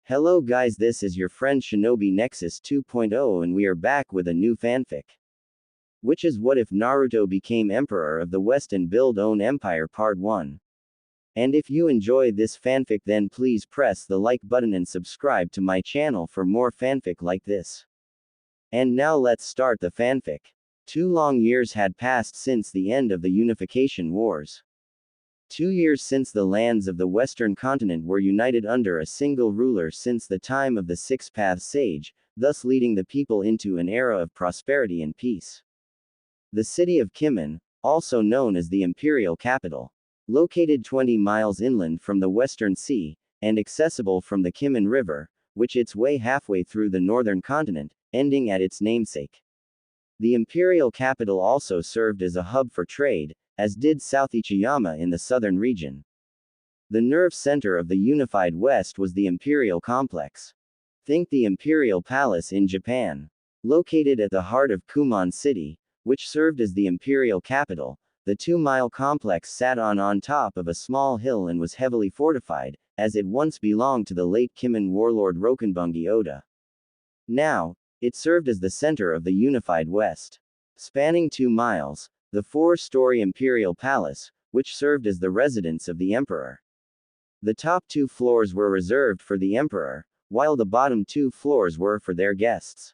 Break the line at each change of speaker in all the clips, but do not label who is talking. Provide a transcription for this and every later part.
Hello guys, this is your friend Shinobi Nexus 2.0 and we are back with a new fanfic. Which is what if Naruto became Emperor of the West and build own empire part 1. And if you enjoy this fanfic then please press the like button and subscribe to my channel for more fanfic like this. And now let's start the fanfic. 2 long years had passed since the end of the Unification Wars. 2 years since the lands of the Western continent were united under a single ruler since the time of the Six Paths Sage, thus leading the people into an era of prosperity and peace. The city of Kimen, also known as the imperial capital, located 20 miles inland from the Western Sea, and accessible from the Kimen River, which its way halfway through the northern continent, ending at its namesake. The imperial capital also served as a hub for trade, as did South Ichiyama in the southern region. The nerve center of the unified West was the imperial complex. Think the imperial palace in Japan. Located at the heart of Kumon City, which served as the imperial capital, the 2-mile complex sat on top of a small hill and was heavily fortified, as it once belonged to the late Kimen warlord Rokenbungi Oda. Now, it served as the center of the unified West. Spanning 2 miles, the 4-story imperial palace, which served as the residence of the emperor. The top 2 floors were reserved for the emperor, while the bottom 2 floors were for their guests.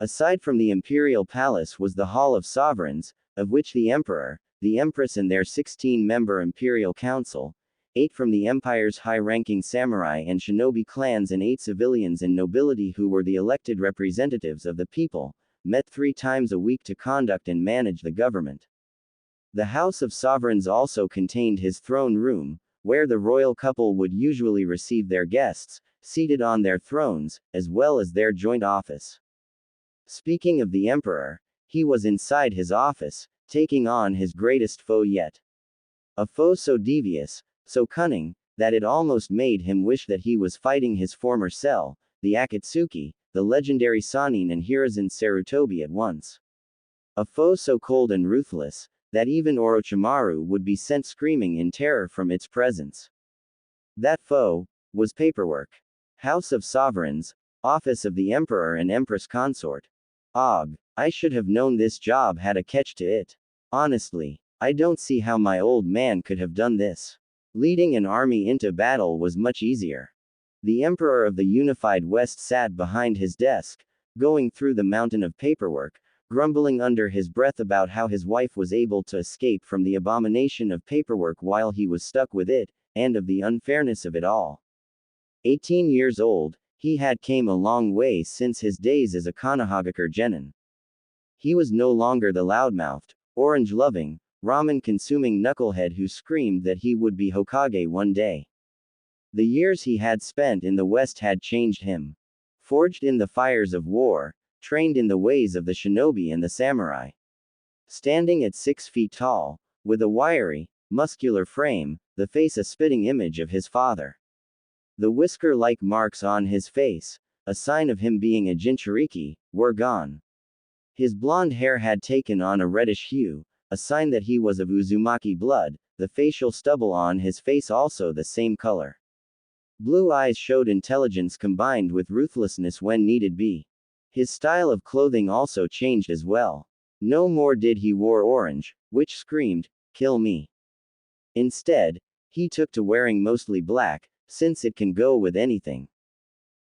Aside from the imperial palace was the Hall of Sovereigns, of which the emperor, the empress and their 16-member imperial council, 8 from the empire's high-ranking samurai and shinobi clans and 8 civilians and nobility who were the elected representatives of the people, met 3 times a week to conduct and manage the government. The House of Sovereigns also contained his throne room, where the royal couple would usually receive their guests, seated on their thrones, as well as their joint office. Speaking of the emperor, he was inside his office, taking on his greatest foe yet. A foe so devious, so cunning, that it almost made him wish that he was fighting his former self, the Akatsuki, the legendary Sannin and Hiruzen Sarutobi at once. A foe so cold and ruthless, that even Orochimaru would be sent screaming in terror from its presence. That foe was paperwork. House of Sovereigns, Office of the Emperor and Empress Consort. Og, I should have known this job had a catch to it. Honestly, I don't see how my old man could have done this. Leading an army into battle was much easier. The Emperor of the Unified West sat behind his desk, going through the mountain of paperwork, grumbling under his breath about how his wife was able to escape from the abomination of paperwork while he was stuck with it, and of the unfairness of it all. 18 years old, he had came a long way since his days as a Konohagakure genin. He was no longer the loudmouthed, orange-loving, ramen-consuming knucklehead who screamed that he would be Hokage one day. The years he had spent in the West had changed him. Forged in the fires of war, trained in the ways of the shinobi and the samurai. Standing at 6 feet tall, with a wiry, muscular frame, the face a spitting image of his father. The whisker-like marks on his face, a sign of him being a Jinchuriki, were gone. His blonde hair had taken on a reddish hue, a sign that he was of Uzumaki blood, the facial stubble on his face also the same color. Blue eyes showed intelligence combined with ruthlessness when needed be. His style of clothing also changed as well. No more did he wore orange, which screamed, "Kill me." Instead, he took to wearing mostly black, since it can go with anything.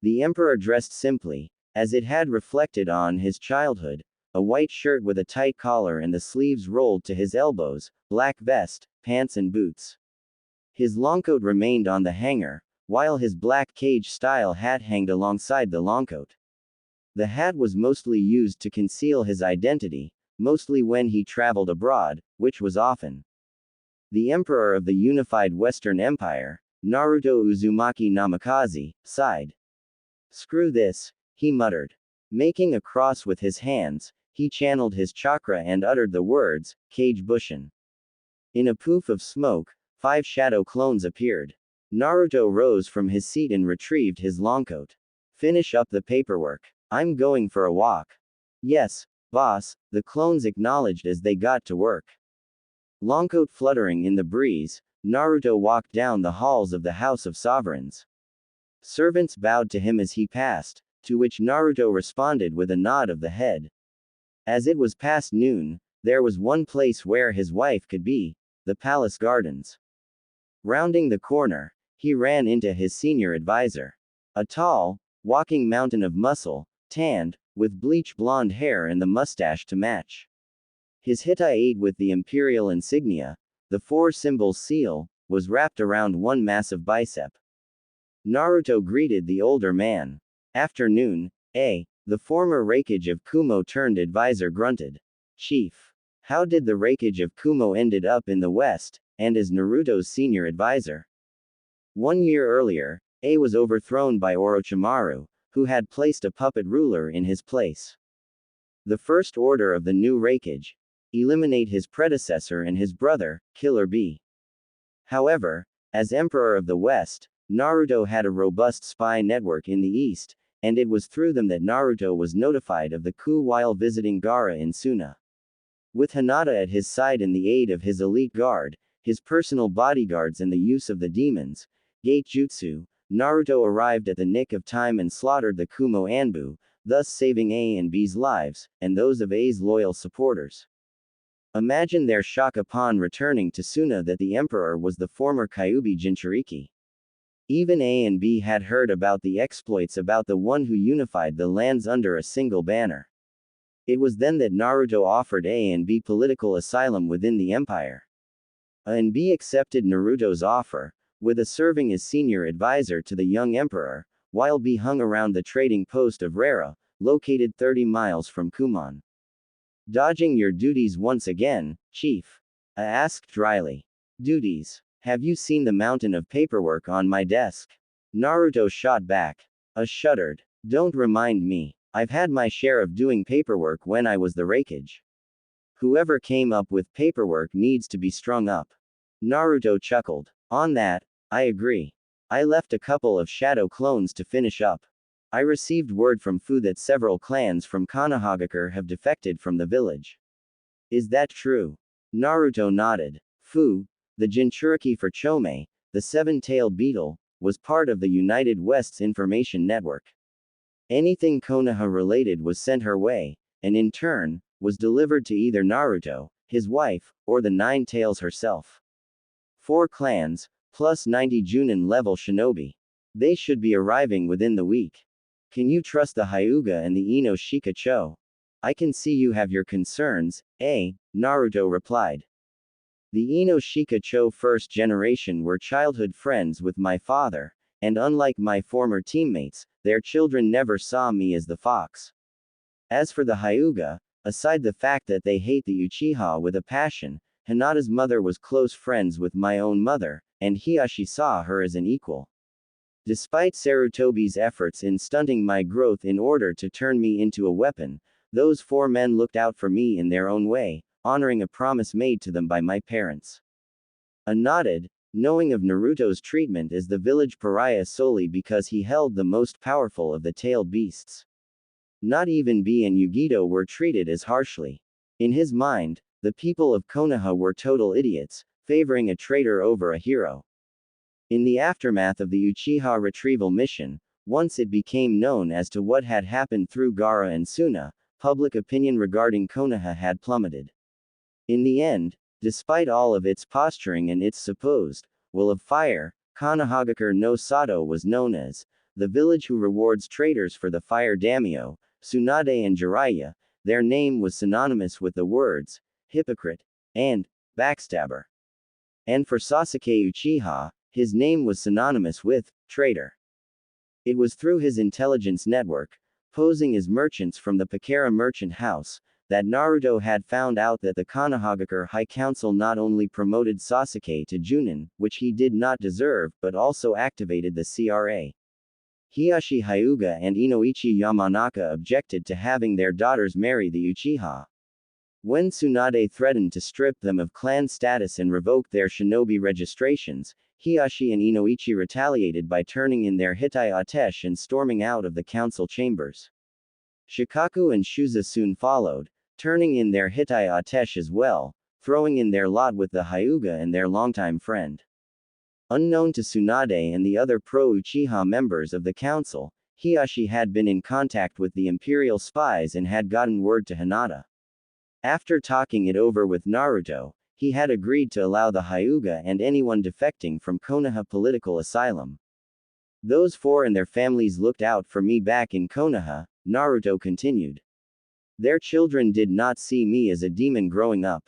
The emperor dressed simply, as it had reflected on his childhood, a white shirt with a tight collar and the sleeves rolled to his elbows, black vest, pants and boots. His longcoat remained on the hanger, while his black cage-style hat hanged alongside the longcoat. The hat was mostly used to conceal his identity, mostly when he traveled abroad, which was often. The emperor of the unified Western Empire, Naruto Uzumaki Namikaze, sighed. "Screw this," he muttered. Making a cross with his hands, he channeled his chakra and uttered the words, "Kage Bushin." In a poof of smoke, 5 shadow clones appeared. Naruto rose from his seat and retrieved his longcoat. "Finish up the paperwork. I'm going for a walk." "Yes, boss," the clones acknowledged as they got to work. Longcoat fluttering in the breeze, Naruto walked down the halls of the House of Sovereigns. Servants bowed to him as he passed, to which Naruto responded with a nod of the head. As it was past noon, there was one place where his wife could be, the palace gardens. Rounding the corner, he ran into his senior advisor. A tall, walking mountain of muscle, tanned, with bleach blonde hair and the mustache to match. His Hittite with the imperial insignia, the four symbols seal, was wrapped around one massive bicep. Naruto greeted the older man. Afternoon, the former Raikage of Kumo turned advisor grunted. Chief. How did the Raikage of Kumo ended up in the west, and is Naruto's senior advisor? 1 year earlier, was overthrown by Orochimaru, who had placed a puppet ruler in his place. The first order of the new Raikage: eliminate his predecessor and his brother, Killer Bee. However, as Emperor of the West, Naruto had a robust spy network in the East, and it was through them that Naruto was notified of the coup while visiting Gaara in Suna. With Hinata at his side and the aid of his elite guard, his personal bodyguards and the use of the demons, Gate Jutsu, Naruto arrived at the nick of time and slaughtered the Kumo Anbu, thus saving A and B's lives, and those of A's loyal supporters. Imagine their shock upon returning to Suna that the Emperor was the former Kyuubi Jinchuriki. Even A and B had heard about the exploits about the one who unified the lands under a single banner. It was then that Naruto offered A and B political asylum within the empire. A and B accepted Naruto's offer, with A serving as senior advisor to the young emperor, while B hung around the trading post of Rara, located 30 miles from Kumon. Dodging your duties once again, Chief? A asked dryly. Duties? Have you seen the mountain of paperwork on my desk? Naruto shot back. A shuddered. Don't remind me. I've had my share of doing paperwork when I was the Raikage. Whoever came up with paperwork needs to be strung up. Naruto chuckled. On that, I agree. I left a couple of shadow clones to finish up. I received word from Fu that several clans from Konohagakure have defected from the village. Is that true? Naruto nodded. Fu, the Jinchuriki for Chome, the seven-tailed beetle, was part of the United West's information network. Anything Konoha-related was sent her way, and in turn, was delivered to either Naruto, his wife, or the Nine Tails herself. 4 clans, plus 90 Junin-level shinobi. They should be arriving within the week. Can you trust the Hyuga and the Ino Shikacho? I can see you have your concerns, Naruto replied. The Ino Shikacho first generation were childhood friends with my father, and unlike my former teammates, their children never saw me as the fox. As for the Hyuga, aside the fact that they hate the Uchiha with a passion, Hinata's mother was close friends with my own mother, and Hiashi saw her as an equal. Despite Sarutobi's efforts in stunting my growth in order to turn me into a weapon, those 4 men looked out for me in their own way, honoring a promise made to them by my parents. I nodded, knowing of Naruto's treatment as the village pariah solely because he held the most powerful of the tailed beasts. Not even B and Yugito were treated as harshly. In his mind, the people of Konoha were total idiots, favoring a traitor over a hero. In the aftermath of the Uchiha retrieval mission, once it became known as to what had happened through Gaara and Suna, public opinion regarding Konoha had plummeted. In the end, despite all of its posturing and its supposed will of fire, Konohagakure no Sato was known as the village who rewards traitors for the fire daimyo, Tsunade and Jiraiya. Their name was synonymous with the words hypocrite and backstabber. And for Sasuke Uchiha, his name was synonymous with traitor. It was through his intelligence network, posing as merchants from the Pakara merchant house, that Naruto had found out that the Konohagakure High Council not only promoted Sasuke to Junin, which he did not deserve, but also activated the CRA. Hiashi Hyuga and Inoichi Yamanaka objected to having their daughters marry the Uchiha. When Tsunade threatened to strip them of clan status and revoke their shinobi registrations, Hiashi and Inoichi retaliated by turning in their Hitai Atesh and storming out of the council chambers. Shikaku and Shuza soon followed, turning in their Hitai Atesh as well, throwing in their lot with the Hyuga and their longtime friend. Unknown to Tsunade and the other pro-Uchiha members of the council, Hiyashi had been in contact with the Imperial spies and had gotten word to Hinata. After talking it over with Naruto, he had agreed to allow the Hyuga and anyone defecting from Konoha political asylum. Those four and their families looked out for me back in Konoha, Naruto continued. Their children did not see me as a demon growing up.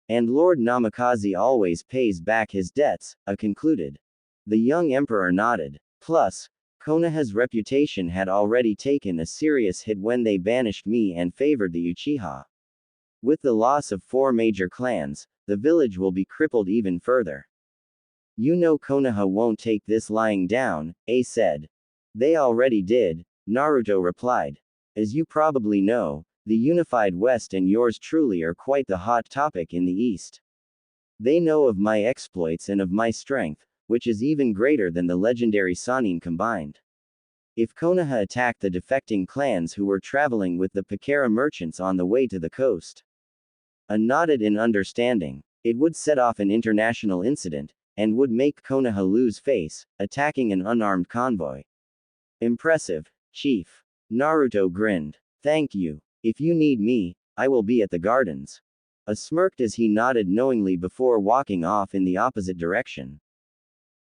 And Lord Namikaze always pays back his debts, I concluded. The young emperor nodded. Plus, Konoha's reputation had already taken a serious hit when they banished me and favored the Uchiha. With the loss of 4 major clans, the village will be crippled even further. You know Konoha won't take this lying down, A said. They already did, Naruto replied. As you probably know, the unified West and yours truly are quite the hot topic in the East. They know of my exploits and of my strength, which is even greater than the legendary Sannin combined. If Konoha attacked the defecting clans who were traveling with the Pakera merchants on the way to the coast, I nodded in understanding. It would set off an international incident, and would make Konoha lose face, attacking an unarmed convoy. Impressive, Chief. Naruto grinned. Thank you. If you need me, I will be at the gardens. I smirked as he nodded knowingly before walking off in the opposite direction.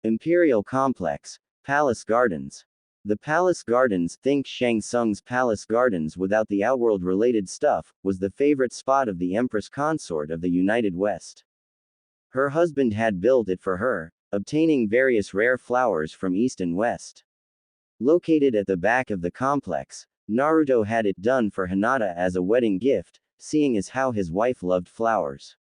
Imperial Complex, Palace Gardens. The Palace Gardens, think Shang Tsung's Palace Gardens without the Outworld-related stuff, was the favorite spot of the Empress Consort of the United West. Her husband had built it for her, obtaining various rare flowers from East and West. Located at the back of the complex, Naruto had it done for Hinata as a wedding gift, seeing as how his wife loved flowers.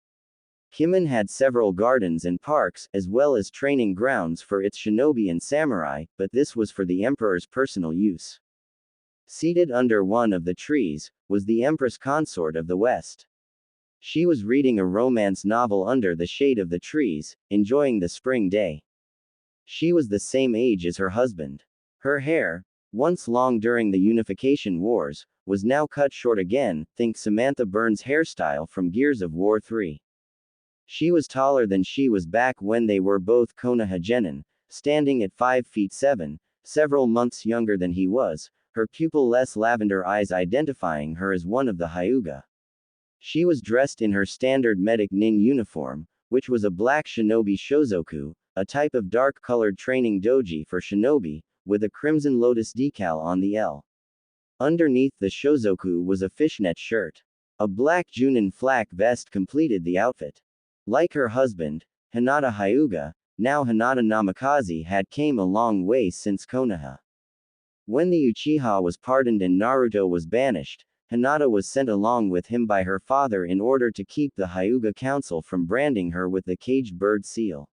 Kimen had several gardens and parks, as well as training grounds for its shinobi and samurai, but this was for the emperor's personal use. Seated under one of the trees, was the Empress Consort of the West. She was reading a romance novel under the shade of the trees, enjoying the spring day. She was the same age as her husband. Her hair, once long during the Unification Wars, was now cut short again, think Samantha Burns' hairstyle from Gears of War 3. She was taller than she was back when they were both Konoha genin, standing at 5 feet 7, several months younger than he was, her pupil-less lavender eyes identifying her as one of the Hyuga. She was dressed in her standard medic nin uniform, which was a black shinobi shozoku, a type of dark-colored training doji for shinobi, with a crimson lotus decal on the L. Underneath the shozoku was a fishnet shirt. A black Junin flak vest completed the outfit. Like her husband, Hinata Hyuga, now Hinata Namikaze had came a long way since Konoha. When the Uchiha was pardoned and Naruto was banished, Hinata was sent along with him by her father in order to keep the Hyuga Council from branding her with the caged bird seal.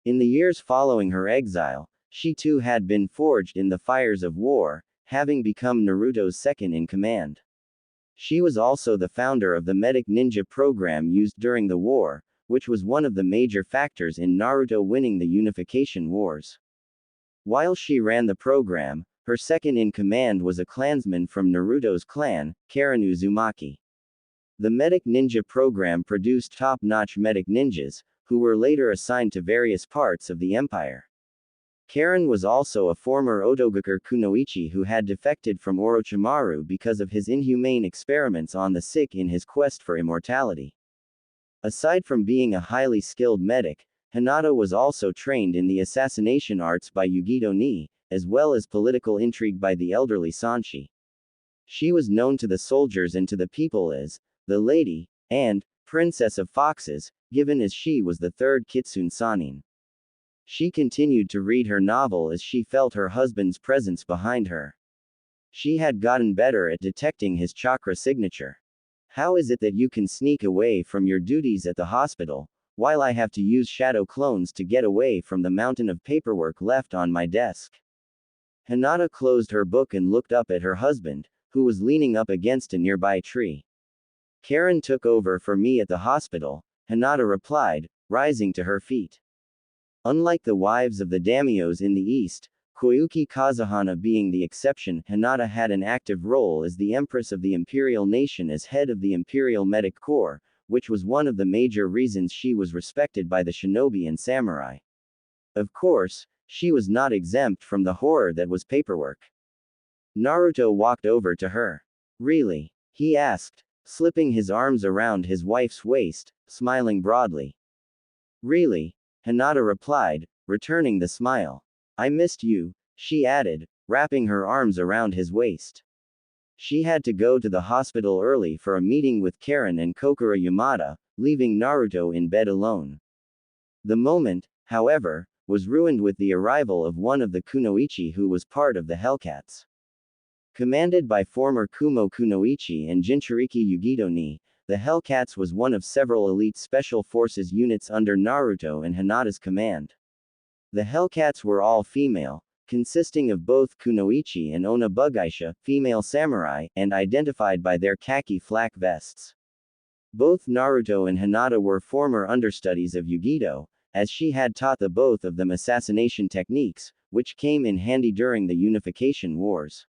In the years following her exile, she too had been forged in the fires of war, having become Naruto's second in command. She was also the founder of the medic ninja program used during the war, which was one of the major factors in Naruto winning the Unification Wars. While she ran the program, her second in command was a clansman from Naruto's clan, Karen Uzumaki. The medic ninja program produced top-notch medic ninjas, who were later assigned to various parts of the empire. Karen was also a former Otogakur Kunoichi who had defected from Orochimaru because of his inhumane experiments on the sick in his quest for immortality. Aside from being a highly skilled medic, Hinata was also trained in the assassination arts by Yugito Ni, as well as political intrigue by the elderly Sanshi. She was known to the soldiers and to the people as the Lady, and Princess of Foxes, given as she was the third Kitsune Sannin. She continued to read her novel as she felt her husband's presence behind her. She had gotten better at detecting his chakra signature. How is it that you can sneak away from your duties at the hospital, while I have to use shadow clones to get away from the mountain of paperwork left on my desk? Hinata closed her book and looked up at her husband, who was leaning up against a nearby tree. Karen took over for me at the hospital, Hinata replied, rising to her feet. Unlike the wives of the daimyos in the east, Koyuki Kazuhana being the exception, Hinata had an active role as the empress of the imperial nation as head of the imperial medic corps, which was one of the major reasons she was respected by the shinobi and samurai. Of course, she was not exempt from the horror that was paperwork. Naruto walked over to her. Really? He asked, slipping his arms around his wife's waist, smiling broadly. Really? Hinata replied, returning the smile. I missed you, she added, wrapping her arms around his waist. She had to go to the hospital early for a meeting with Karen and Kokura Yamada, leaving Naruto in bed alone. The moment, however, was ruined with the arrival of one of the kunoichi who was part of the Hellcats. Commanded by former Kumo Kunoichi and Jinchuriki Yugito ni, the Hellcats was one of several elite special forces units under Naruto and Hinata's command. The Hellcats were all female, consisting of both kunoichi and onabugaisha, female samurai, and identified by their khaki flak vests. Both Naruto and Hinata were former understudies of Yugito, as she had taught the both of them assassination techniques, which came in handy during the Unification Wars.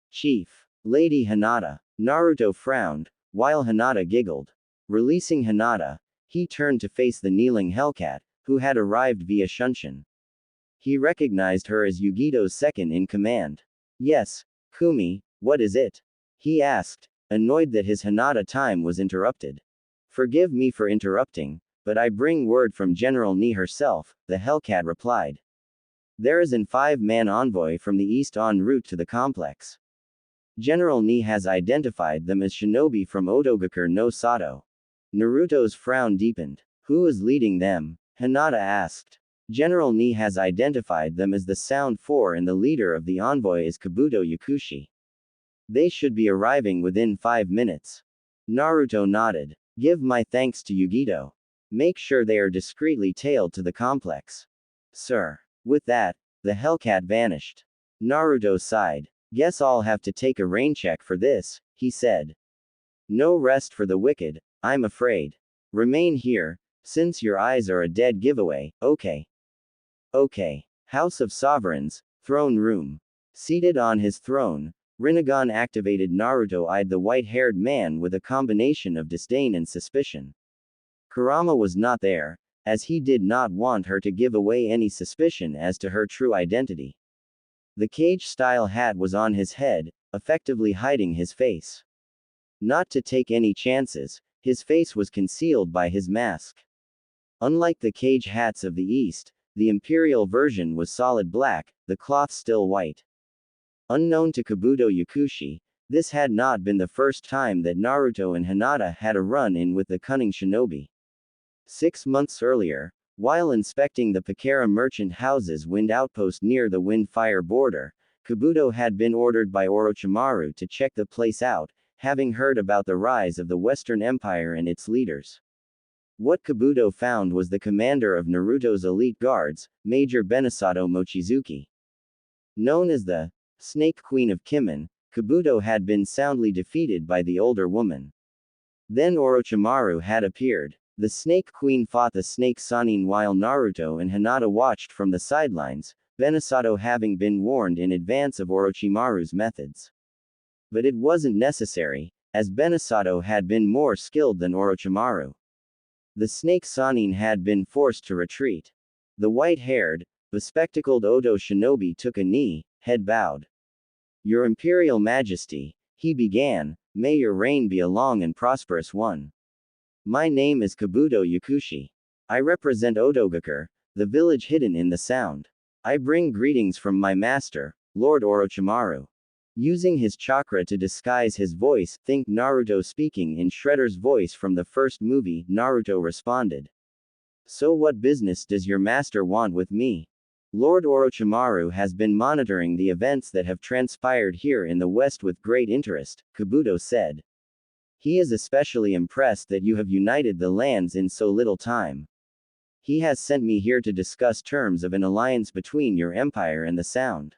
Chief. Lady Hinata. Naruto frowned, while Hinata giggled. Releasing Hinata, he turned to face the kneeling Hellcat, who had arrived via Shunshin. He recognized her as Yugito's second-in-command. Yes, Kumi, what is it? He asked, annoyed that his Hinata time was interrupted. Forgive me for interrupting, but I bring word from General Ni herself, the Hellcat replied. There is an 5-man envoy from the east en route to the complex. General Ni has identified them as shinobi from Otogakur no Sato. Naruto's frown deepened. Who is leading them? Hinata asked. General Ni has identified them as the Sound Four and the leader of the envoy is Kabuto Yakushi. They should be arriving within 5 minutes. Naruto nodded. Give my thanks to Yugito. Make sure they are discreetly tailed to the complex. Sir. With that, the Hellcat vanished. Naruto sighed. Guess I'll have to take a rain check for this, he said. No rest for the wicked, I'm afraid. Remain here, since your eyes are a dead giveaway, okay. Okay. House of Sovereigns, Throne Room. Seated on his throne, Rinnegan activated Naruto eyed the white-haired man with a combination of disdain and suspicion. Kurama was not there, as he did not want her to give away any suspicion as to her true identity. The cage-style hat was on his head, effectively hiding his face. Not to take any chances, his face was concealed by his mask. Unlike the cage hats of the East, the Imperial version was solid black, the cloth still white. Unknown to Kabuto Yakushi, this had not been the first time that Naruto and Hinata had a run-in with the cunning shinobi. 6 months earlier, while inspecting the Pakara merchant house's wind outpost near the wind-fire border, Kabuto had been ordered by Orochimaru to check the place out, having heard about the rise of the Western Empire and its leaders. What Kabuto found was the commander of Naruto's elite guards, Major Benesato Mochizuki. Known as the Snake Queen of Kimen, Kabuto had been soundly defeated by the older woman. Then Orochimaru had appeared. The Snake Queen fought the Snake Sannin while Naruto and Hinata watched from the sidelines, Benesato having been warned in advance of Orochimaru's methods. But it wasn't necessary, as Benesato had been more skilled than Orochimaru. The Snake Sannin had been forced to retreat. The white-haired, bespectacled Odo shinobi took a knee, head bowed. Your Imperial Majesty, he began, may your reign be a long and prosperous one. My name is Kabuto Yakushi. I represent Otogakur, the village hidden in the Sound. I bring greetings from my master, Lord Orochimaru. Using his chakra to disguise his voice, think Naruto speaking in Shredder's voice from the first movie, Naruto responded. So what business does your master want with me? Lord Orochimaru has been monitoring the events that have transpired here in the West with great interest, Kabuto said. He is especially impressed that you have united the lands in so little time. He has sent me here to discuss terms of an alliance between your empire and the Sound.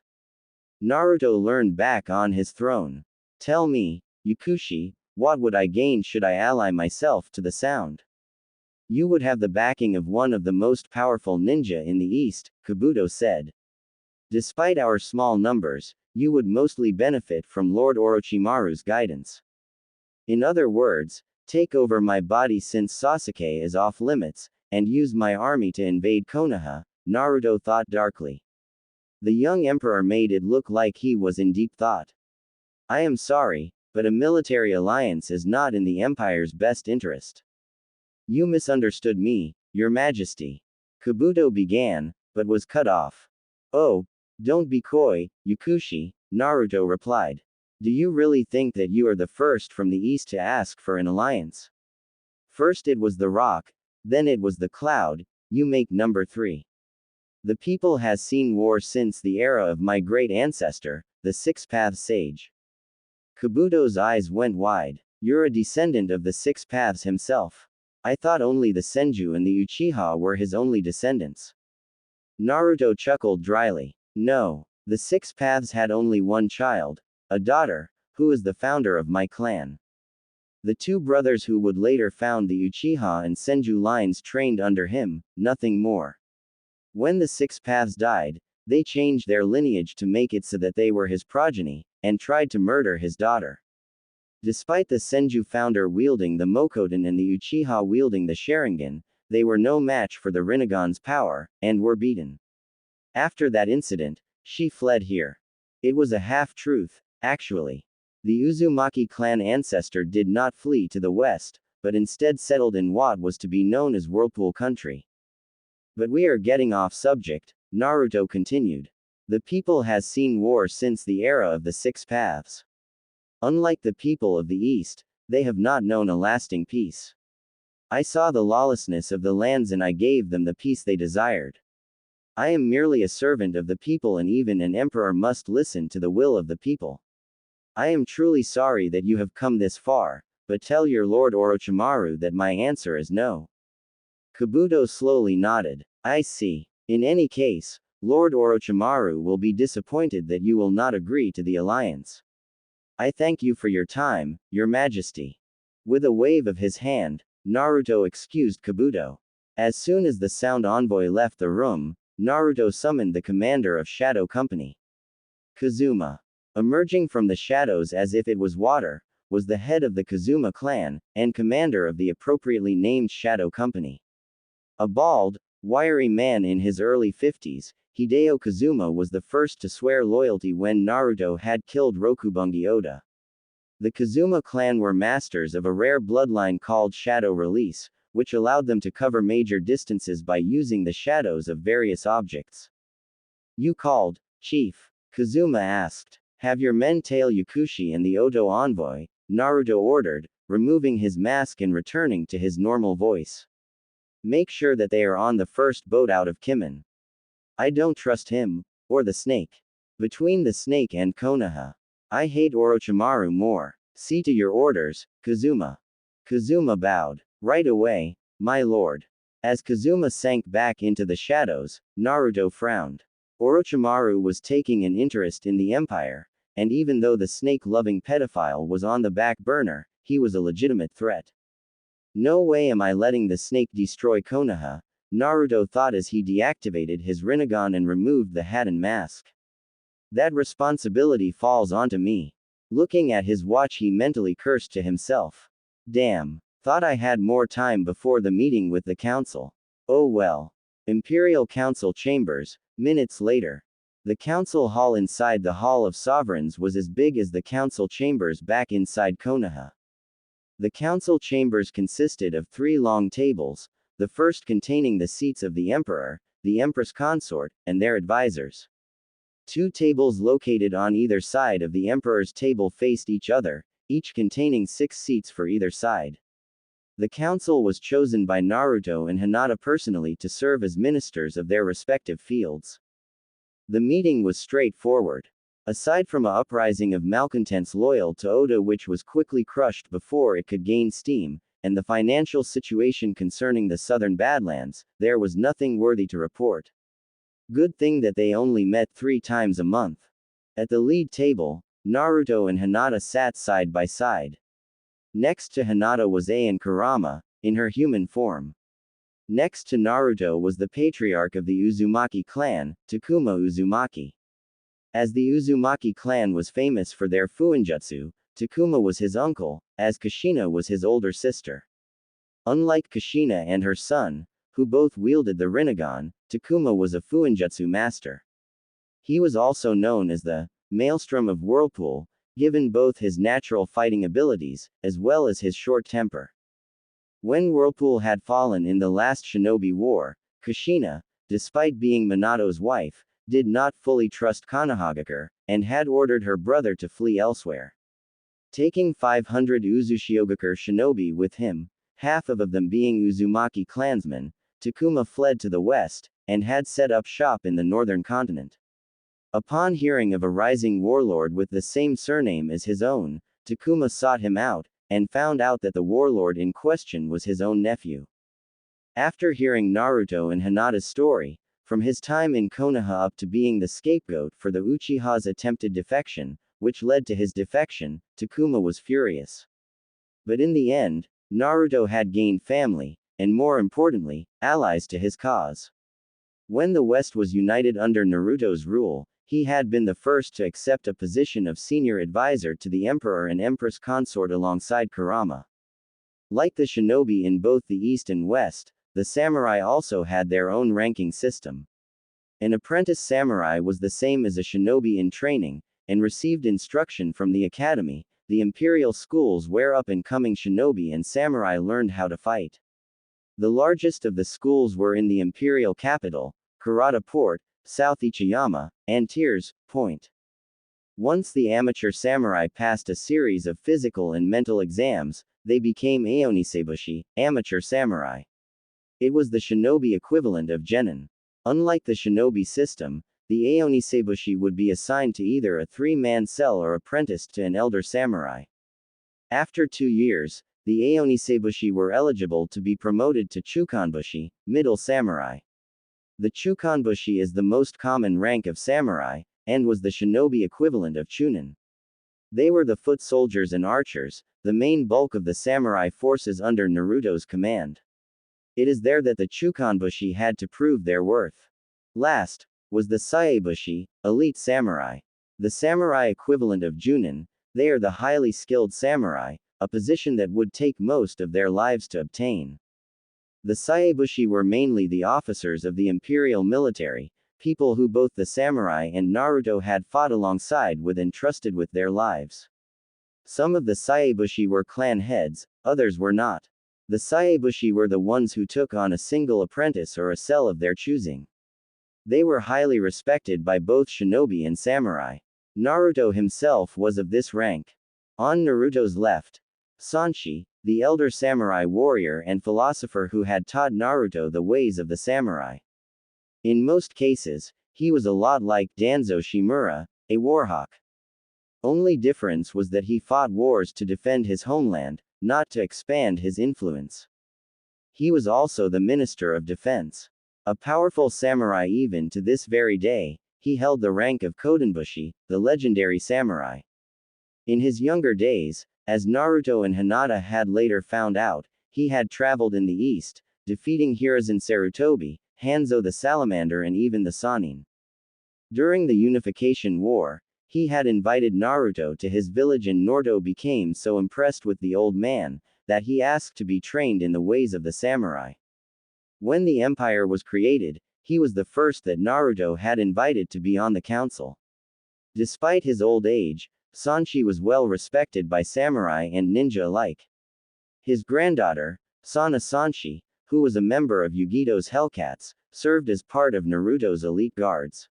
Naruto leaned back on his throne. Tell me, Yakushi, what would I gain should I ally myself to the Sound? You would have the backing of one of the most powerful ninja in the East, Kabuto said. Despite our small numbers, you would mostly benefit from Lord Orochimaru's guidance. In other words, take over my body since Sasuke is off limits, and use my army to invade Konoha, Naruto thought darkly. The young emperor made it look like he was in deep thought. I am sorry, but a military alliance is not in the empire's best interest. You misunderstood me, your majesty. Kabuto began, but was cut off. Oh, don't be coy, Yakushi, Naruto replied. Do you really think that you are the first from the east to ask for an alliance? First it was the rock, then it was the cloud, you make number 3. The people has seen war since the era of my great ancestor, the Six-Path Sage. Kabuto's eyes went wide. You're a descendant of the Six Paths himself. I thought only the Senju and the Uchiha were his only descendants. Naruto chuckled dryly. No, the Six Paths had only one child, a daughter, who is the founder of my clan. The 2 brothers who would later found the Uchiha and Senju lines trained under him, nothing more. When the Six Paths died, they changed their lineage to make it so that they were his progeny, and tried to murder his daughter. Despite the Senju founder wielding the Mokoden and the Uchiha wielding the Sharingan, they were no match for the Rinnegan's power, and were beaten. After that incident, she fled here. It was a half-truth, actually. The Uzumaki clan ancestor did not flee to the west, but instead settled in what was to be known as Whirlpool Country. But we are getting off subject, Naruto continued. The people has seen war since the era of the Six Paths. Unlike the people of the East, they have not known a lasting peace. I saw the lawlessness of the lands and I gave them the peace they desired. I am merely a servant of the people and even an emperor must listen to the will of the people. I am truly sorry that you have come this far, but tell your Lord Orochimaru that my answer is no. Kabuto slowly nodded. I see. In any case, Lord Orochimaru will be disappointed that you will not agree to the alliance. I thank you for your time, your majesty. With a wave of his hand, Naruto excused Kabuto. As soon as the sound envoy left the room, Naruto summoned the commander of Shadow Company. Kazuma. Emerging from the shadows as if it was water, was the head of the Kazuma clan, and commander of the appropriately named Shadow Company. A bald, wiry man in his early 50s, Hideo Kazuma was the first to swear loyalty when Naruto had killed Rokubungi Oda. The Kazuma clan were masters of a rare bloodline called Shadow Release, which allowed them to cover major distances by using the shadows of various objects. You called, Chief? Kazuma asked. Have your men tail Yakushi and the Oto envoy, Naruto ordered, removing his mask and returning to his normal voice. Make sure that they are on the first boat out of Kimen. I don't trust him, or the snake. Between the snake and Konoha, I hate Orochimaru more. See to your orders, Kazuma. Kazuma bowed. Right away, my lord. As Kazuma sank back into the shadows, Naruto frowned. Orochimaru was taking an interest in the empire, and even though the snake-loving pedophile was on the back burner, he was a legitimate threat. No way am I letting the snake destroy Konoha, Naruto thought as he deactivated his Rinnegan and removed the hat and mask. That responsibility falls onto me. Looking at his watch, he mentally cursed to himself. Damn. Thought I had more time before the meeting with the council. Oh well. Imperial Council Chambers, minutes later. The council hall inside the Hall of Sovereigns was as big as the council chambers back inside Konoha. The council chambers consisted of 3 long tables, the first containing the seats of the emperor, the empress consort, and their advisors. 2 tables located on either side of the emperor's table faced each other, each containing 6 seats for either side. The council was chosen by Naruto and Hinata personally to serve as ministers of their respective fields. The meeting was straightforward. Aside from an uprising of malcontents loyal to Oda which was quickly crushed before it could gain steam, and the financial situation concerning the southern Badlands, there was nothing worthy to report. Good thing that they only met 3 times a month. At the lead table, Naruto and Hinata sat side by side. Next to Hinata was Aon Kurama, in her human form. Next to Naruto was the patriarch of the Uzumaki clan, Takuma Uzumaki. As the Uzumaki clan was famous for their fuinjutsu, Takuma was his uncle, as Kushina was his older sister. Unlike Kushina and her son, who both wielded the Rinnegan. Takuma was a Fuinjutsu master. He was also known as the Maelstrom of Whirlpool, given both his natural fighting abilities, as well as his short temper. When Whirlpool had fallen in the last Shinobi War, Kushina, despite being Minato's wife, did not fully trust Konohagakure, and had ordered her brother to flee elsewhere. Taking 500 Uzushiogakure shinobi with him, half of them being Uzumaki clansmen, Takuma fled to the west, and had set up shop in the northern continent. Upon hearing of a rising warlord with the same surname as his own, Takuma sought him out, and found out that the warlord in question was his own nephew. After hearing Naruto and Hinata's story, from his time in Konoha up to being the scapegoat for the Uchiha's attempted defection, which led to his defection, Takuma was furious. But in the end, Naruto had gained family, and more importantly, allies to his cause. When the West was united under Naruto's rule, he had been the first to accept a position of senior advisor to the Emperor and Empress consort alongside Kurama. Like the shinobi in both the East and West, the samurai also had their own ranking system. An apprentice samurai was the same as a shinobi in training, and received instruction from the academy, the imperial schools where up-and-coming shinobi and samurai learned how to fight. The largest of the schools were in the imperial capital, Kurata Port, South Ichiyama, and Tears Point. Once the amateur samurai passed a series of physical and mental exams, they became Aonisebushi, amateur samurai. It was the shinobi equivalent of genin. Unlike the shinobi system, the Aonisebushi would be assigned to either a three-man cell or apprenticed to an elder samurai. After 2 years, the Aonisebushi were eligible to be promoted to Chukanbushi, middle samurai. The Chukanbushi is the most common rank of samurai, and was the shinobi equivalent of chunin. They were the foot soldiers and archers, the main bulk of the samurai forces under Naruto's command. It is there that the Chukanbushi had to prove their worth. Last, was the Saebushi, elite samurai. The samurai equivalent of junin, they are the highly skilled samurai, a position that would take most of their lives to obtain. The Saebushi were mainly the officers of the imperial military, people who both the samurai and Naruto had fought alongside with and trusted with their lives. Some of the Saebushi were clan heads, others were not. The Saebushi were the ones who took on a single apprentice or a cell of their choosing. They were highly respected by both shinobi and samurai. Naruto himself was of this rank. On Naruto's left, Sanshi, the elder samurai warrior and philosopher who had taught Naruto the ways of the samurai. In most cases, he was a lot like Danzo Shimura, a warhawk. Only difference was that he fought wars to defend his homeland, not to expand his influence. He was also the Minister of Defense. A powerful samurai even to this very day, he held the rank of Kodenbushi, the legendary samurai. In his younger days, as Naruto and Hinata had later found out, he had traveled in the east, defeating Hiruzen Sarutobi, Hanzo the Salamander and even the Sannin. During the Unification War, he had invited Naruto to his village and Naruto became so impressed with the old man, that he asked to be trained in the ways of the samurai. When the empire was created, he was the first that Naruto had invited to be on the council. Despite his old age, Sanshi was well respected by samurai and ninja alike. His granddaughter, Sana Sanshi, who was a member of Yugito's Hellcats, served as part of Naruto's elite guards.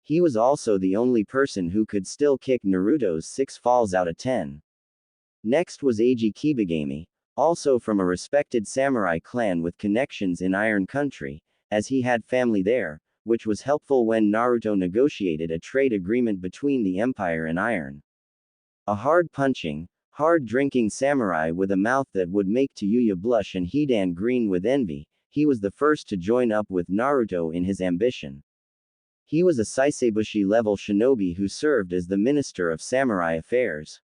He was also the only person who could still kick Naruto's 6 falls out of 10. Next was Eiji Kibagami, also from a respected samurai clan with connections in Iron Country, as he had family there, which was helpful when Naruto negotiated a trade agreement between the Empire and Iron. A hard-punching, hard-drinking samurai with a mouth that would make Tayuya blush and Hidan green with envy, he was the first to join up with Naruto in his ambition. He was a Saisebushi-level shinobi who served as the Minister of Samurai Affairs.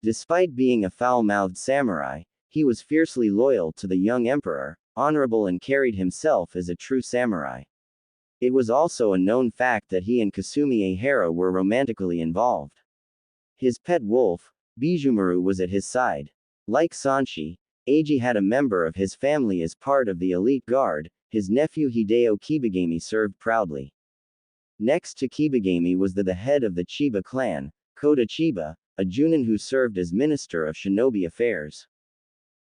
Despite being a foul-mouthed samurai, he was fiercely loyal to the young emperor, honorable and carried himself as a true samurai. It was also a known fact that he and Kasumi Ehara were romantically involved. His pet wolf, Bijumaru was at his side. Like Sanshi, Eiji had a member of his family as part of the elite guard. His nephew Hideo Kibagami served proudly. Next to Kibagami was the head of the Chiba clan, Kota Chiba, a Junin who served as Minister of Shinobi Affairs.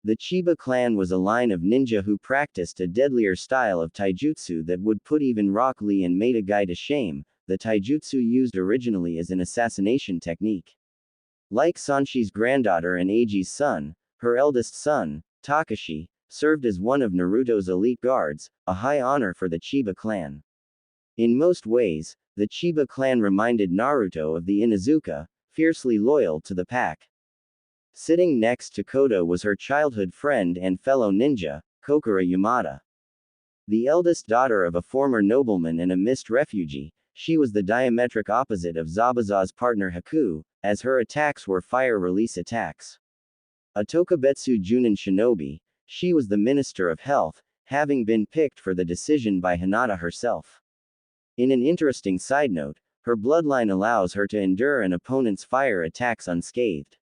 The Chiba clan was a line of ninja who practiced a deadlier style of taijutsu that would put even Rock Lee and Maeda Gai to shame, the taijutsu used originally as an assassination technique. Like Sanshi's granddaughter and Eiji's son, her eldest son, Takashi, served as one of Naruto's elite guards, a high honor for the Chiba clan. In most ways, the Chiba clan reminded Naruto of the Inuzuka, fiercely loyal to the pack. Sitting next to Kota was her childhood friend and fellow ninja, Kokura Yamada. The eldest daughter of a former nobleman and a mist refugee, she was the diametric opposite of Zabuza's partner Haku, as her attacks were fire-release attacks. A Tokubetsu Junin shinobi, she was the Minister of Health, having been picked for the decision by Hinata herself. In an interesting side note, her bloodline allows her to endure an opponent's fire attacks unscathed.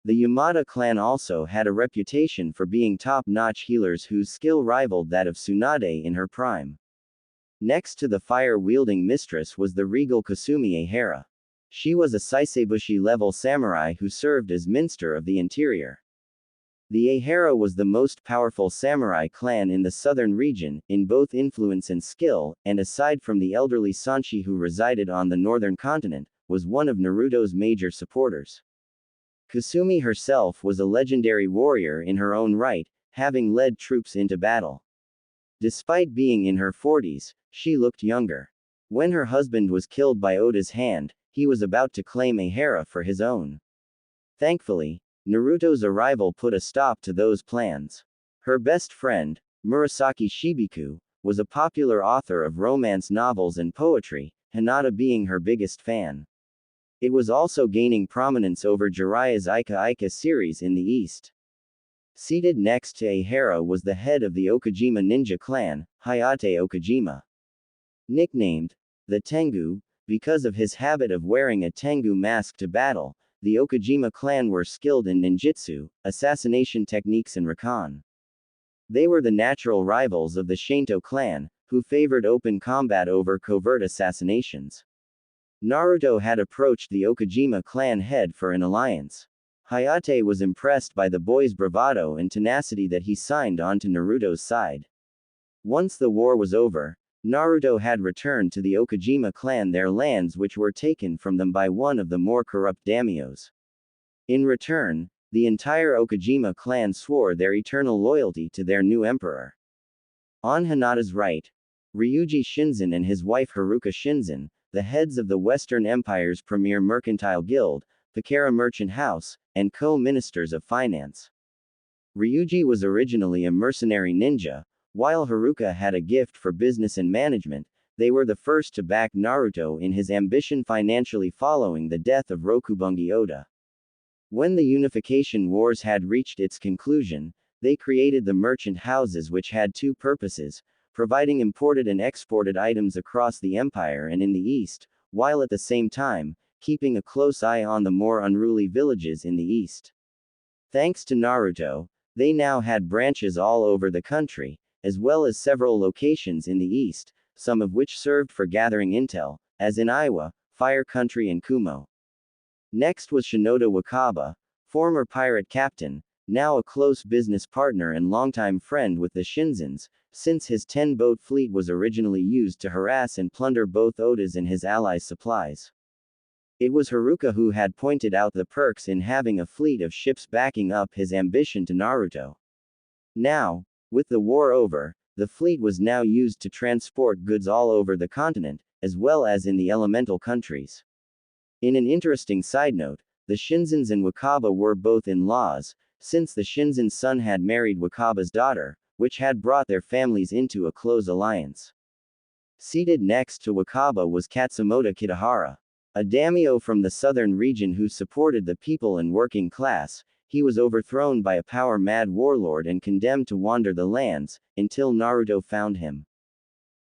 The Yamada clan also had a reputation for being top-notch healers whose skill rivaled that of Tsunade in her prime. Next to the fire-wielding mistress was the regal Kasumi Ehara. She was a Saisebushi-level samurai who served as Minister of the Interior. The Ehara was the most powerful samurai clan in the southern region, in both influence and skill, and aside from the elderly Sanshi who resided on the northern continent, was one of Naruto's major supporters. Kasumi herself was a legendary warrior in her own right, having led troops into battle. Despite being in her 40s, she looked younger. When her husband was killed by Oda's hand, he was about to claim Ehara for his own. Thankfully, Naruto's arrival put a stop to those plans. Her best friend, Murasaki Shibiku, was a popular author of romance novels and poetry, Hinata being her biggest fan. It was also gaining prominence over Jiraiya's Ika Ika series in the East. Seated next to Ehara was the head of the Okajima ninja clan, Hayate Okajima. Nicknamed the Tengu, because of his habit of wearing a Tengu mask to battle, the Okajima clan were skilled in ninjutsu, assassination techniques and rakan. They were the natural rivals of the Shinto clan, who favored open combat over covert assassinations. Naruto had approached the Okajima clan head for an alliance. Hayate was impressed by the boy's bravado and tenacity that he signed on to Naruto's side. Once the war was over, Naruto had returned to the Okajima clan their lands which were taken from them by one of the more corrupt daimyos. In return, the entire Okajima clan swore their eternal loyalty to their new emperor. On Hinata's right, Ryuji Shinzen and his wife Haruka Shinzen, the heads of the Western Empire's premier mercantile guild, Pakara Merchant House, and co-ministers of finance. Ryuji was originally a mercenary ninja, while Haruka had a gift for business and management. They were the first to back Naruto in his ambition financially following the death of Rokubungi Oda. When the Unification Wars had reached its conclusion, they created the merchant houses which had two purposes, providing imported and exported items across the empire and in the east, while at the same time, keeping a close eye on the more unruly villages in the east. Thanks to Naruto, they now had branches all over the country, as well as several locations in the east, some of which served for gathering intel, as in Iwa, Fire Country and Kumo. Next was Shinoda Wakaba, former pirate captain, now a close business partner and longtime friend with the Shinzens, since his 10-boat fleet was originally used to harass and plunder both Oda's and his allies' supplies. It was Haruka who had pointed out the perks in having a fleet of ships backing up his ambition to Naruto. Now, with the war over, the fleet was now used to transport goods all over the continent, as well as in the elemental countries. In an interesting side note, the Shinzens and Wakaba were both in-laws, since the Shinzen's son had married Wakaba's daughter, which had brought their families into a close alliance. Seated next to Wakaba was Katsumoto Kitahara, a daimyo from the southern region who supported the people and working class. He was overthrown by a power-mad warlord and condemned to wander the lands, until Naruto found him.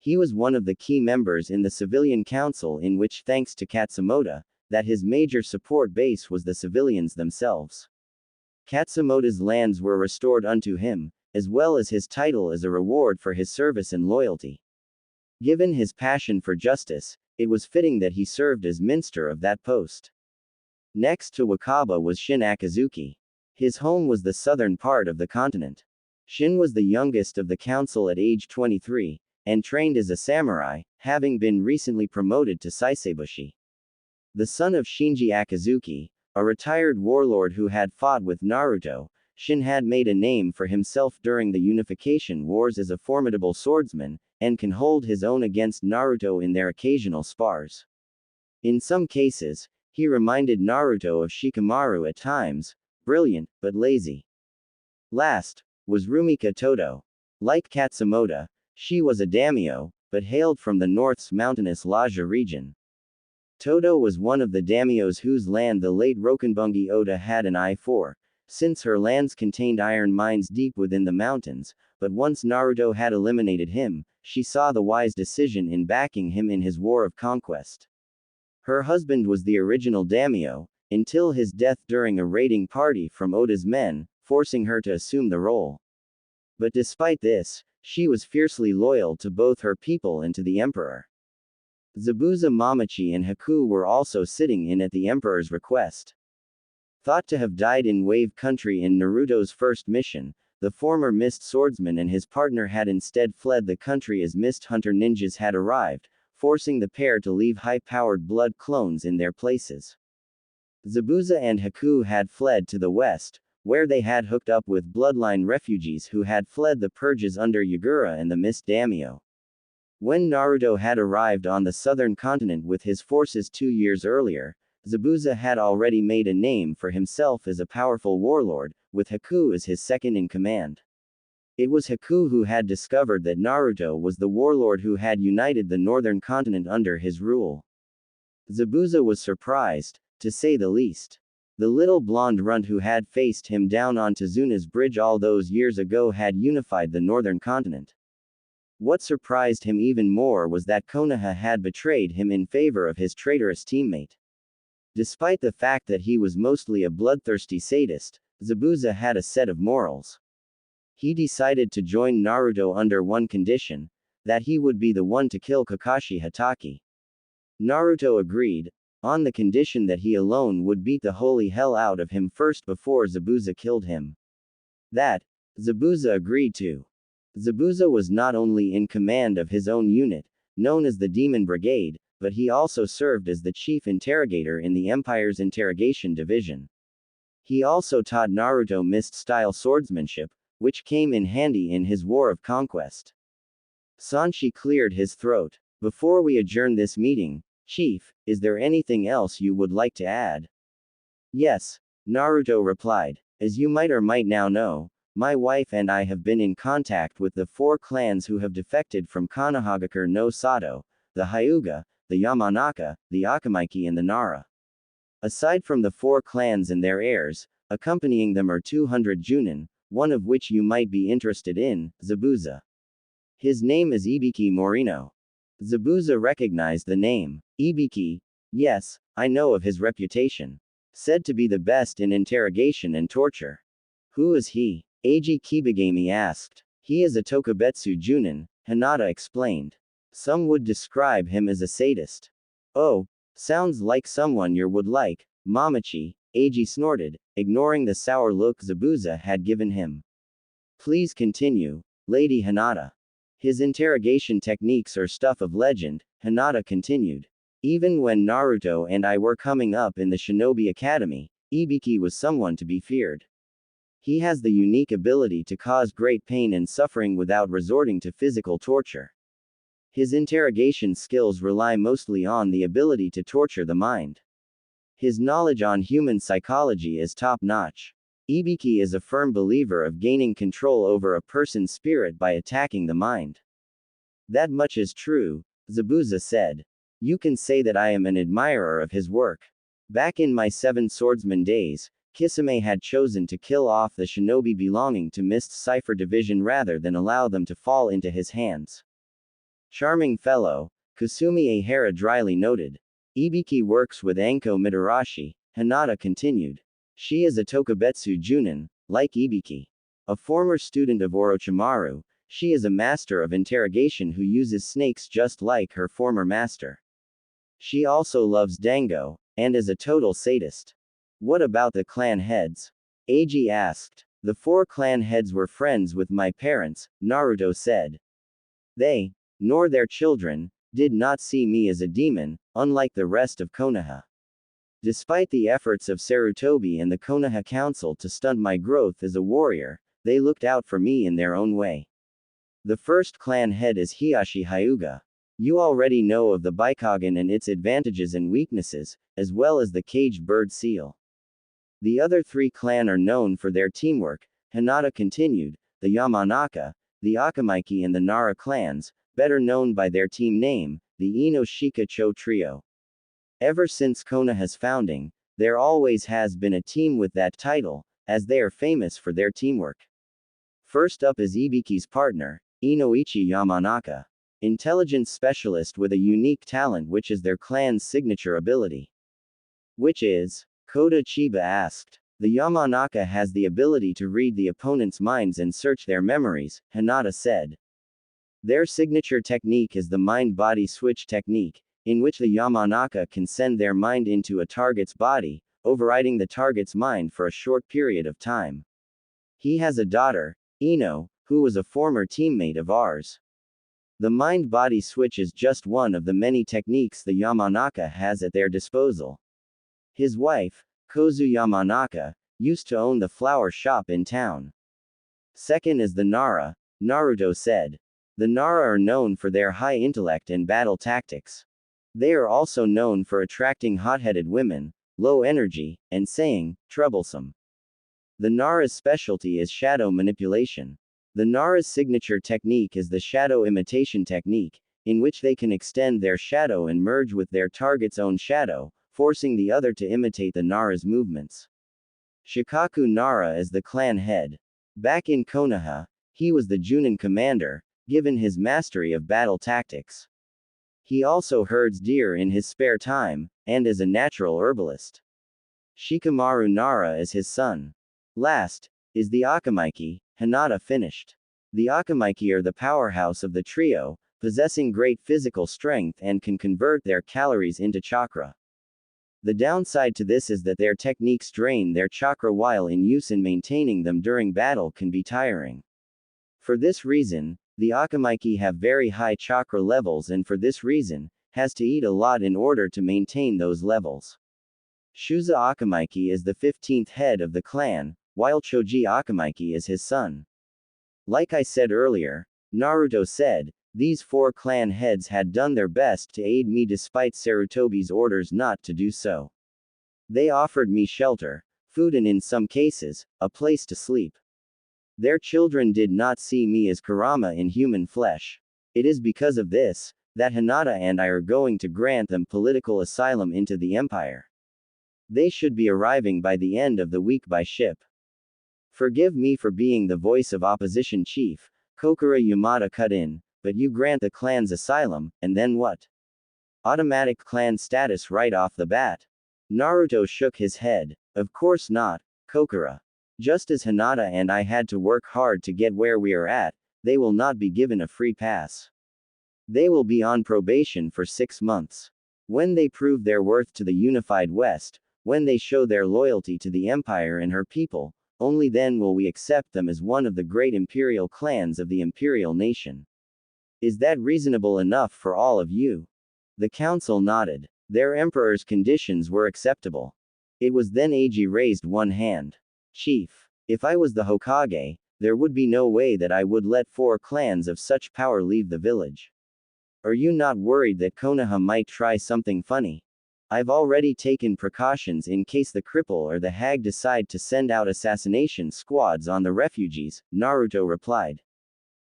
He was one of the key members in the civilian council in which, thanks to Katsumoto, that his major support base was the civilians themselves. Katsumoto's lands were restored unto him, as well as his title as a reward for his service and loyalty. Given his passion for justice, it was fitting that he served as minster of that post. Next to Wakaba was Shin Akazuki. His home was the southern part of the continent. Shin was the youngest of the council at age 23, and trained as a samurai, having been recently promoted to Saisebushi. The son of Shinji Akazuki, a retired warlord who had fought with Naruto, Shin had made a name for himself during the Unification Wars as a formidable swordsman, and can hold his own against Naruto in their occasional spars. In some cases, he reminded Naruto of Shikamaru at times, brilliant, but lazy. Last, was Rumika Todo. Like Katsumoto, she was a daimyo, but hailed from the north's mountainous Lajja region. Todo was one of the daimyos whose land the late Rokenbungi Oda had an eye for, since her lands contained iron mines deep within the mountains, but once Naruto had eliminated him, she saw the wise decision in backing him in his war of conquest. Her husband was the original daimyo, until his death during a raiding party from Oda's men, forcing her to assume the role. But despite this, she was fiercely loyal to both her people and to the emperor. Zabuza Mamachi and Haku were also sitting in at the emperor's request. Thought to have died in Wave Country in Naruto's first mission, the former Mist Swordsman and his partner had instead fled the country as Mist Hunter ninjas had arrived, forcing the pair to leave high-powered blood clones in their places. Zabuza and Haku had fled to the west, where they had hooked up with bloodline refugees who had fled the purges under Yagura and the Mist Daimyo. When Naruto had arrived on the southern continent with his forces 2 years earlier, Zabuza had already made a name for himself as a powerful warlord, with Haku as his second-in-command. It was Haku who had discovered that Naruto was the warlord who had united the northern continent under his rule. Zabuza was surprised, to say the least. The little blonde runt who had faced him down on Tazuna's bridge all those years ago had unified the northern continent. What surprised him even more was that Konoha had betrayed him in favor of his traitorous teammate. Despite the fact that he was mostly a bloodthirsty sadist, Zabuza had a set of morals. He decided to join Naruto under one condition, that he would be the one to kill Kakashi Hatake. Naruto agreed, on the condition that he alone would beat the holy hell out of him first before Zabuza killed him. That, Zabuza agreed to. Zabuza was not only in command of his own unit, known as the Demon Brigade, but he also served as the chief interrogator in the Empire's interrogation division. He also taught Naruto mist-style swordsmanship, which came in handy in his war of conquest. Sanshi cleared his throat. Before we adjourn this meeting, Chief, is there anything else you would like to add? Yes, Naruto replied. As you might or might now know, my wife and I have been in contact with the 4 clans who have defected from Konohagakure no Sato, the Hyuga, the Yamanaka, the Akamaiki and the Nara. Aside from the 4 clans and their heirs, accompanying them are 200 Junin, one of which you might be interested in, Zabuza. His name is Ibiki Morino. Zabuza recognized the name. Ibiki? Yes, I know of his reputation. Said to be the best in interrogation and torture. Who is he? Eiji Kibagami asked. He is a Tokubetsu Junin, Hinata explained. Some would describe him as a sadist. Oh, sounds like someone you would like, Mamachi, Eiji snorted, ignoring the sour look Zabuza had given him. Please continue, Lady Hinata. His interrogation techniques are stuff of legend, Hinata continued. Even when Naruto and I were coming up in the Shinobi Academy, Ibiki was someone to be feared. He has the unique ability to cause great pain and suffering without resorting to physical torture. His interrogation skills rely mostly on the ability to torture the mind. His knowledge on human psychology is top-notch. Ibiki is a firm believer of gaining control over a person's spirit by attacking the mind. That much is true, Zabuza said. You can say that I am an admirer of his work. Back in my 7 swordsman days, Kisame had chosen to kill off the shinobi belonging to Mist's Cipher Division rather than allow them to fall into his hands. Charming fellow, Kasumi Ahara dryly noted. Ibiki works with Anko Mitarashi, Hinata continued. She is a Tokubetsu Junin, like Ibiki. A former student of Orochimaru, she is a master of interrogation who uses snakes just like her former master. She also loves dango, and is a total sadist. What about the clan heads? Eiji asked. The 4 clan heads were friends with my parents, Naruto said. They, nor their children, did not see me as a demon, unlike the rest of Konoha. Despite the efforts of Sarutobi and the Konoha Council to stunt my growth as a warrior, they looked out for me in their own way. The first clan head is Hiyashi Hyuga. You already know of the Bikagen and its advantages and weaknesses, as well as the caged bird seal. The other 3 clan are known for their teamwork, Hinata continued, the Yamanaka, the Akamaiki and the Nara clans, better known by their team name, the Ino-Shika Cho Trio. Ever since Konoha's founding, there always has been a team with that title, as they are famous for their teamwork. First up is Ibiki's partner, Inoichi Yamanaka. Intelligence specialist with a unique talent which is their clan's signature ability. Which is? Kota Chiba asked. The Yamanaka has the ability to read the opponent's minds and search their memories, Hinata said. Their signature technique is the mind-body switch technique, in which the Yamanaka can send their mind into a target's body, overriding the target's mind for a short period of time. He has a daughter, Ino, who was a former teammate of ours. The mind-body switch is just one of the many techniques the Yamanaka has at their disposal. His wife, Kozu Yamanaka, used to own the flower shop in town. Second is the Nara, Naruto said. The Nara are known for their high intellect and battle tactics. They are also known for attracting hot-headed women, low energy, and saying, troublesome. The Nara's specialty is shadow manipulation. The Nara's signature technique is the shadow imitation technique, in which they can extend their shadow and merge with their target's own shadow, forcing the other to imitate the Nara's movements. Shikaku Nara is the clan head. Back in Konoha, he was the Junin commander, given his mastery of battle tactics. He also herds deer in his spare time, and is a natural herbalist. Shikamaru Nara is his son. Last, is the Akamaiki, Hinata finished. The Akamaiki are the powerhouse of the trio, possessing great physical strength and can convert their calories into chakra. The downside to this is that their techniques drain their chakra while in use, and maintaining them during battle can be tiring. For this reason, the Akamaiki have very high chakra levels, and for this reason, has to eat a lot in order to maintain those levels. Shuza Akamaiki is the 15th head of the clan, while Choji Akamaiki is his son. Like I said earlier, Naruto said, these 4 clan heads had done their best to aid me despite Sarutobi's orders not to do so. They offered me shelter, food, and in some cases, a place to sleep. Their children did not see me as Kurama in human flesh. It is because of this, that Hinata and I are going to grant them political asylum into the empire. They should be arriving by the end of the week by ship. Forgive me for being the voice of opposition chief, Kokura Yamada cut in, but you grant the clan's asylum, and then what? Automatic clan status right off the bat? Naruto shook his head. Of course not, Kokura. Just as Hinata and I had to work hard to get where we are at, they will not be given a free pass. They will be on probation for 6 months. When they prove their worth to the unified West, when they show their loyalty to the empire and her people, only then will we accept them as one of the great imperial clans of the imperial nation. Is that reasonable enough for all of you? The council nodded. Their emperor's conditions were acceptable. It was then Eiji raised one hand. Chief, if I was the Hokage, there would be no way that I would let 4 clans of such power leave the village. Are you not worried that Konoha might try something funny? I've already taken precautions in case the cripple or the hag decide to send out assassination squads on the refugees, Naruto replied.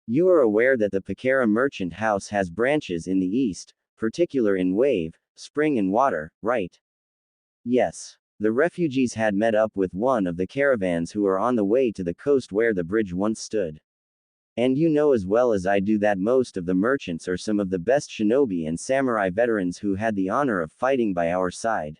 You are aware that the Pakera merchant house has branches in the east, particular in Wave, Spring and Water, right? Yes. The refugees had met up with one of the caravans who are on the way to the coast where the bridge once stood. And you know as well as I do that most of the merchants are some of the best shinobi and samurai veterans who had the honor of fighting by our side.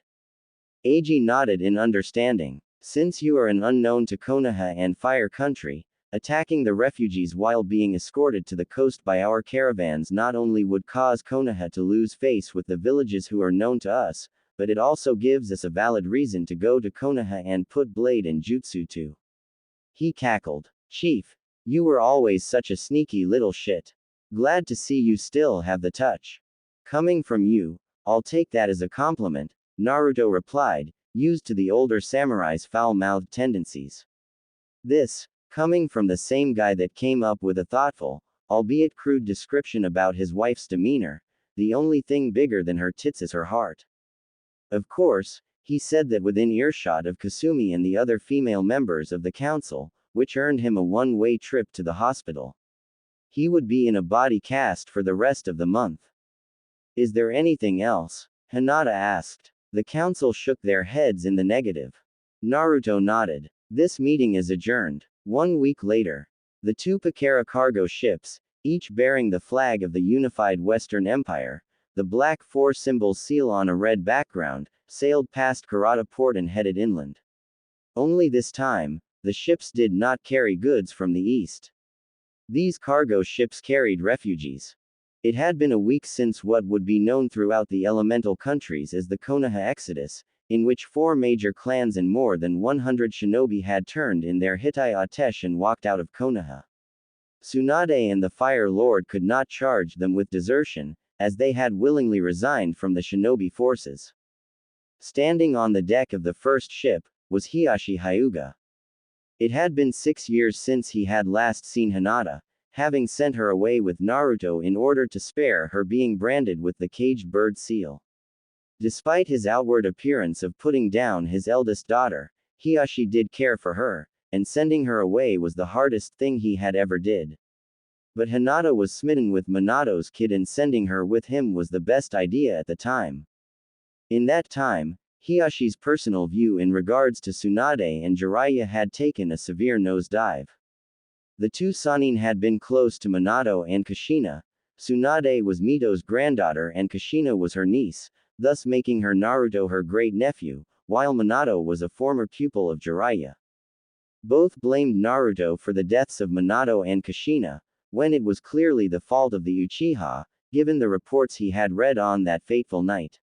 Eiji nodded in understanding. Since you are an unknown to Konoha and Fire Country, attacking the refugees while being escorted to the coast by our caravans not only would cause Konoha to lose face with the villages who are known to us, but it also gives us a valid reason to go to Konoha and put blade and jutsu too. He cackled. Chief, you were always such a sneaky little shit. Glad to see you still have the touch. Coming from you, I'll take that as a compliment, Naruto replied, used to the older samurai's foul-mouthed tendencies. This, coming from the same guy that came up with a thoughtful, albeit crude description about his wife's demeanor, the only thing bigger than her tits is her heart. Of course, he said that within earshot of Kasumi and the other female members of the council, which earned him a one-way trip to the hospital. He would be in a body cast for the rest of the month. Is there anything else? Hinata asked. The council shook their heads in the negative. Naruto nodded. This meeting is adjourned. 1 week later, the two Pakara cargo ships, each bearing the flag of the unified Western Empire, the black four symbols seal on a red background, sailed past Karata port and headed inland. Only this time, the ships did not carry goods from the east. These cargo ships carried refugees. It had been a week since what would be known throughout the elemental countries as the Konoha Exodus, in which 4 major clans and more than 100 shinobi had turned in their Hitai Atesh and walked out of Konoha. Tsunade and the Fire Lord could not charge them with desertion, as they had willingly resigned from the shinobi forces. Standing on the deck of the first ship, was Hiashi Hyuga. It had been 6 years since he had last seen Hinata, having sent her away with Naruto in order to spare her being branded with the caged bird seal. Despite his outward appearance of putting down his eldest daughter, Hiashi did care for her, and sending her away was the hardest thing he had ever did. But Hinata was smitten with Minato's kid and sending her with him was the best idea at the time. In that time, Hiyashi's personal view in regards to Tsunade and Jiraiya had taken a severe nosedive. The two Sannin had been close to Minato and Kushina. Tsunade was Mito's granddaughter and Kushina was her niece, thus making her Naruto her great-nephew, while Minato was a former pupil of Jiraiya. Both blamed Naruto for the deaths of Minato and Kushina, when it was clearly the fault of the Uchiha, given the reports he had read on that fateful night.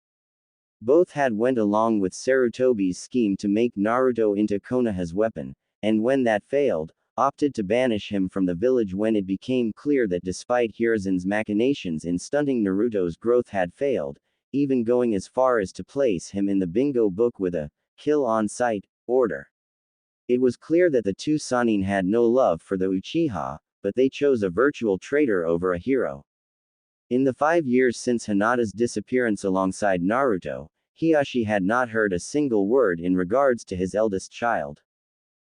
Both had went along with Sarutobi's scheme to make Naruto into Konoha's weapon, and when that failed, opted to banish him from the village when it became clear that despite Hiruzen's machinations in stunting Naruto's growth had failed, even going as far as to place him in the bingo book with a kill on sight order. It was clear that the two Sannin had no love for the Uchiha, but they chose a virtual traitor over a hero. In the 5 years since Hinata's disappearance alongside Naruto, Hiashi had not heard a single word in regards to his eldest child.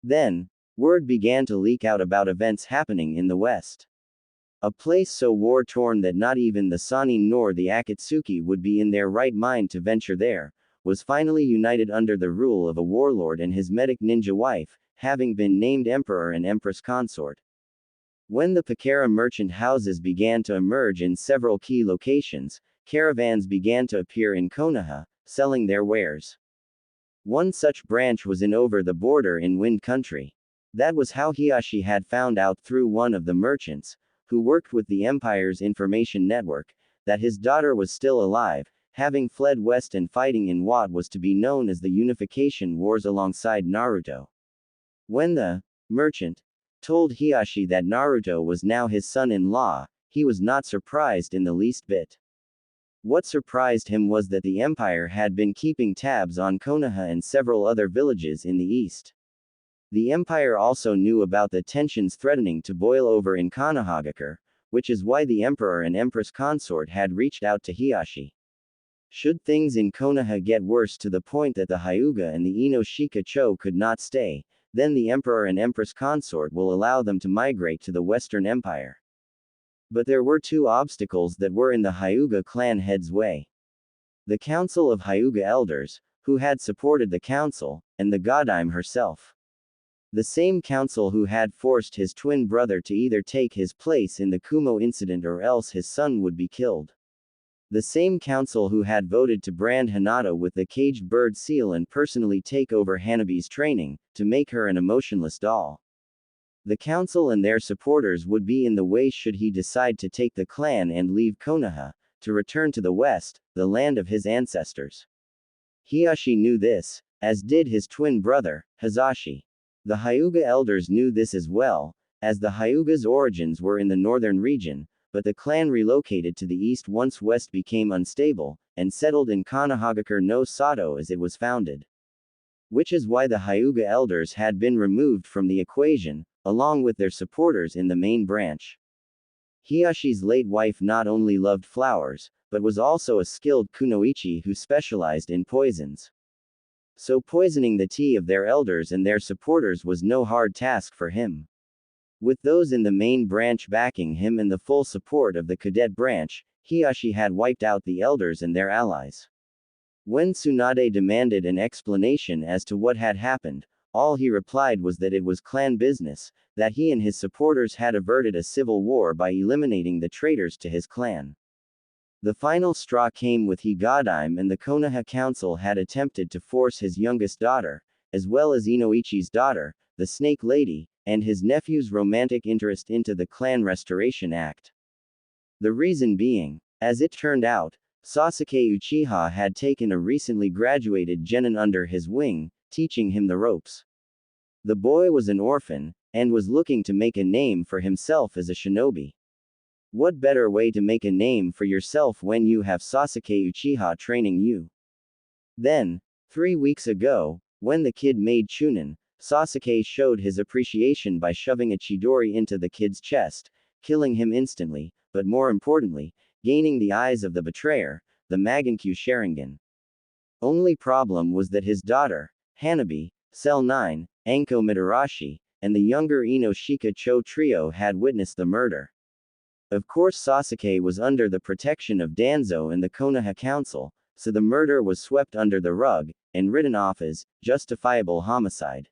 Then, word began to leak out about events happening in the West. A place so war-torn that not even the Sannin nor the Akatsuki would be in their right mind to venture there, was finally united under the rule of a warlord and his medic ninja wife, having been named Emperor and Empress Consort. When the Pakara merchant houses began to emerge in several key locations, caravans began to appear in Konoha, selling their wares. One such branch was in over the border in Wind Country. That was how Hiashi had found out through one of the merchants, who worked with the Empire's information network, that his daughter was still alive, having fled west and fighting in what was to be known as the Unification Wars alongside Naruto. When the merchant told Hiashi that Naruto was now his son-in-law, he was not surprised in the least bit. What surprised him was that the Empire had been keeping tabs on Konoha and several other villages in the east. The Empire also knew about the tensions threatening to boil over in Konohagakure, which is why the Emperor and Empress Consort had reached out to Hiashi. Should things in Konoha get worse to the point that the Hyuga and the Inoshika Cho could not stay, then the Emperor and Empress Consort will allow them to migrate to the Western Empire. But there were two obstacles that were in the Hyuga clan head's way. The Council of Hyuga Elders, who had supported the council, and the Godime herself. The same council who had forced his twin brother to either take his place in the Kumo incident or else his son would be killed. The same council who had voted to brand Hinata with the caged bird seal and personally take over Hanabi's training, to make her an emotionless doll. The council and their supporters would be in the way should he decide to take the clan and leave Konoha, to return to the west, the land of his ancestors. Hiyashi knew this, as did his twin brother, Hizashi. The Hyuga elders knew this as well, as the Hyuga's origins were in the northern region, but the clan relocated to the east once west became unstable, and settled in Konohagakure no Sato as it was founded. Which is why the Hyuga elders had been removed from the equation, along with their supporters in the main branch. Hiyashi's late wife not only loved flowers, but was also a skilled kunoichi who specialized in poisons. So poisoning the tea of their elders and their supporters was no hard task for him. With those in the main branch backing him and the full support of the cadet branch, Hiyashi had wiped out the elders and their allies. When Tsunade demanded an explanation as to what had happened, all he replied was that it was clan business, that he and his supporters had averted a civil war by eliminating the traitors to his clan. The final straw came with Higadime, and the Konoha Council had attempted to force his youngest daughter, as well as Inoichi's daughter, the Snake Lady, and his nephew's romantic interest into the Clan Restoration Act. The reason being, as it turned out, Sasuke Uchiha had taken a recently graduated genin under his wing, teaching him the ropes. The boy was an orphan, and was looking to make a name for himself as a shinobi. What better way to make a name for yourself when you have Sasuke Uchiha training you? Then, 3 weeks ago, when the kid made Chunin, Sasuke showed his appreciation by shoving a Chidori into the kid's chest, killing him instantly, but more importantly, gaining the eyes of the betrayer, the Magankyu Sharingan. Only problem was that his daughter, Hanabi, Cell 9, Anko Mitarashi, and the younger Inoshika Cho trio had witnessed the murder. Of course Sasuke was under the protection of Danzo and the Konoha Council, so the murder was swept under the rug, and written off as justifiable homicide.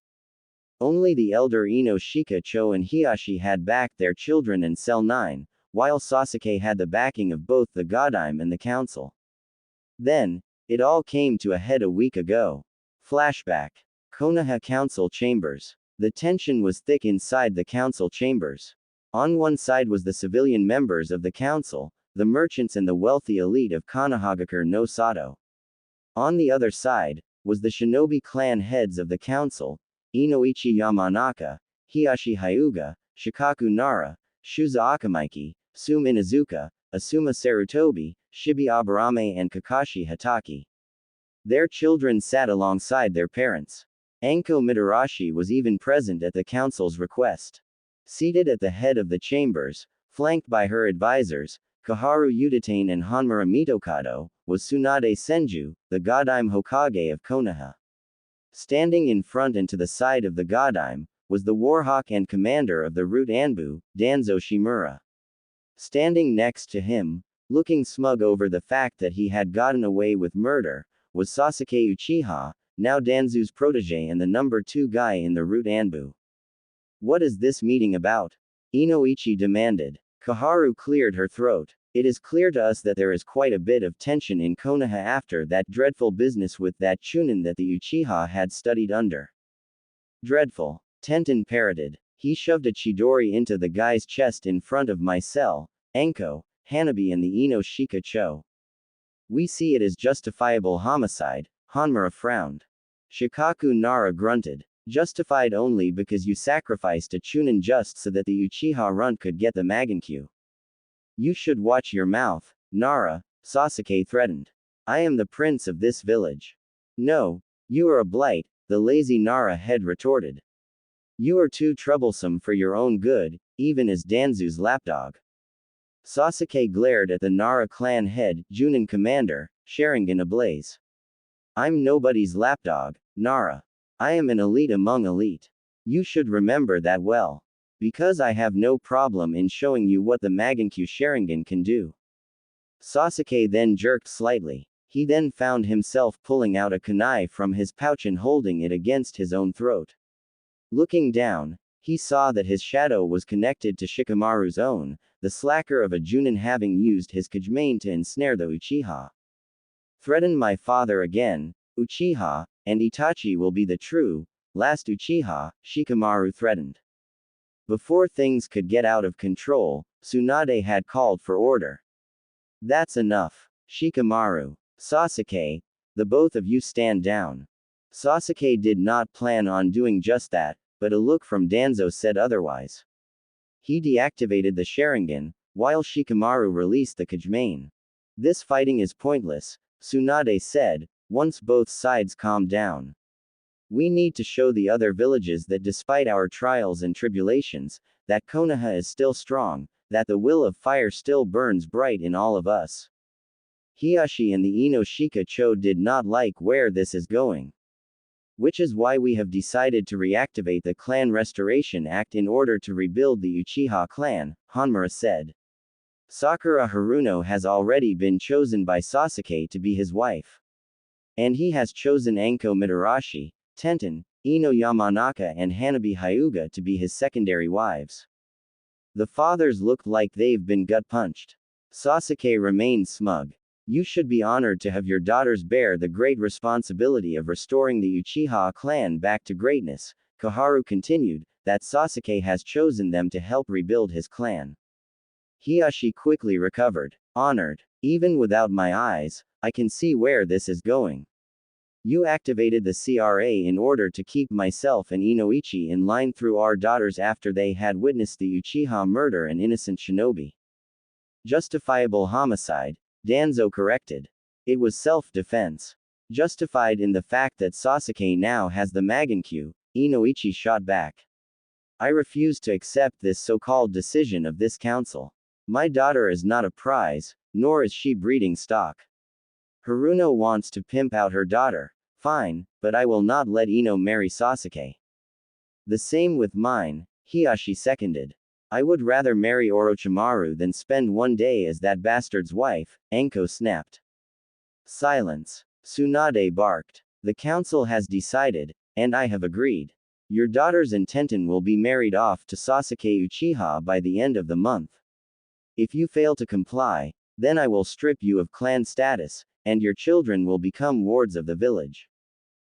Only the elder Inoshika Cho and Hiyashi had backed their children and Cell 9, while Sasuke had the backing of both the Godime and the Council. Then, it all came to a head a week ago. Flashback. Konoha Council Chambers. The tension was thick inside the council chambers. On one side was the civilian members of the council, the merchants and the wealthy elite of Konohagakure no Sato. On the other side, was the shinobi clan heads of the council, Inoichi Yamanaka, Hiyashi Hyuga, Shikaku Nara, Shuza Akamaiki, Sum Inazuka, Asuma Sarutobi, Shibi Aburame and Kakashi Hataki. Their children sat alongside their parents. Anko Mitarashi was even present at the council's request. Seated at the head of the chambers, flanked by her advisors, Kaharu Udatane and Hanmura Mitokado, was Tsunade Senju, the Godime Hokage of Konoha. Standing in front and to the side of the Godime, was the Warhawk and commander of the Root Anbu, Danzo Shimura. Standing next to him, looking smug over the fact that he had gotten away with murder, was Sasuke Uchiha, now Danzo's protege and the number 2 guy in the Root Anbu. What is this meeting about? Inoichi demanded. Kaharu cleared her throat. It is clear to us that there is quite a bit of tension in Konoha after that dreadful business with that Chunin that the Uchiha had studied under. Dreadful. Tenten parroted. He shoved a Chidori into the guy's chest in front of my cell, Anko, Hanabi and the Inoshika Cho. We see it as justifiable homicide, Hanmura frowned. Shikaku Nara grunted. Justified only because you sacrificed a Chunin just so that the Uchiha runt could get the Magankyu. You should watch your mouth, Nara, Sasuke threatened. I am the prince of this village. No, you are a blight, the lazy Nara head retorted. You are too troublesome for your own good, even as Danzo's lapdog. Sasuke glared at the Nara clan head, Junin commander, Sharingan ablaze. I'm nobody's lapdog, Nara. I am an elite among elite. You should remember that well. Because I have no problem in showing you what the Magankyu Sharingan can do. Sasuke then jerked slightly. He then found himself pulling out a kunai from his pouch and holding it against his own throat. Looking down, He saw that his shadow was connected to Shikamaru's own, the slacker of a Junin having used his Kajimane to ensnare the Uchiha. Threaten my father again, Uchiha, and Itachi will be the true, last Uchiha, Shikamaru threatened. Before things could get out of control, Tsunade had called for order. That's enough. Shikamaru, Sasuke, the both of you stand down. Sasuke did not plan on doing just that, but a look from Danzo said otherwise. He deactivated the Sharingan, while Shikamaru released the Kajimane. This fighting is pointless, Tsunade said, once both sides calmed down. We need to show the other villages that despite our trials and tribulations, that Konoha is still strong, that the will of fire still burns bright in all of us. Hiashi and the Ino Shika did not like where this is going. Which is why we have decided to reactivate the Clan Restoration Act in order to rebuild the Uchiha clan, Hanmura said. Sakura Haruno has already been chosen by Sasuke to be his wife. And he has chosen Anko Mitarashi, Tenten, Ino Yamanaka and Hanabi Hyuga to be his secondary wives. The fathers looked like they've been gut-punched. Sasuke remained smug. You should be honored to have your daughters bear the great responsibility of restoring the Uchiha clan back to greatness. Koharu continued, that Sasuke has chosen them to help rebuild his clan. Hiashi quickly recovered. Honored. Even without my eyes, I can see where this is going. You activated the CRA in order to keep myself and Inoichi in line through our daughters after they had witnessed the Uchiha murder an innocent shinobi. Justifiable homicide, Danzo corrected. It was self-defense. Justified in the fact that Sasuke now has the Magankyu, Inoichi shot back. I refuse to accept this so-called decision of this council. My daughter is not a prize, nor is she breeding stock. Haruno wants to pimp out her daughter. Fine, but I will not let Ino marry Sasuke. The same with mine, Hiashi seconded. I would rather marry Orochimaru than spend one day as that bastard's wife, Anko snapped. Silence. Tsunade barked. The council has decided, and I have agreed. Your daughters and Tenten will be married off to Sasuke Uchiha by the end of the month. If you fail to comply, then I will strip you of clan status, and your children will become wards of the village.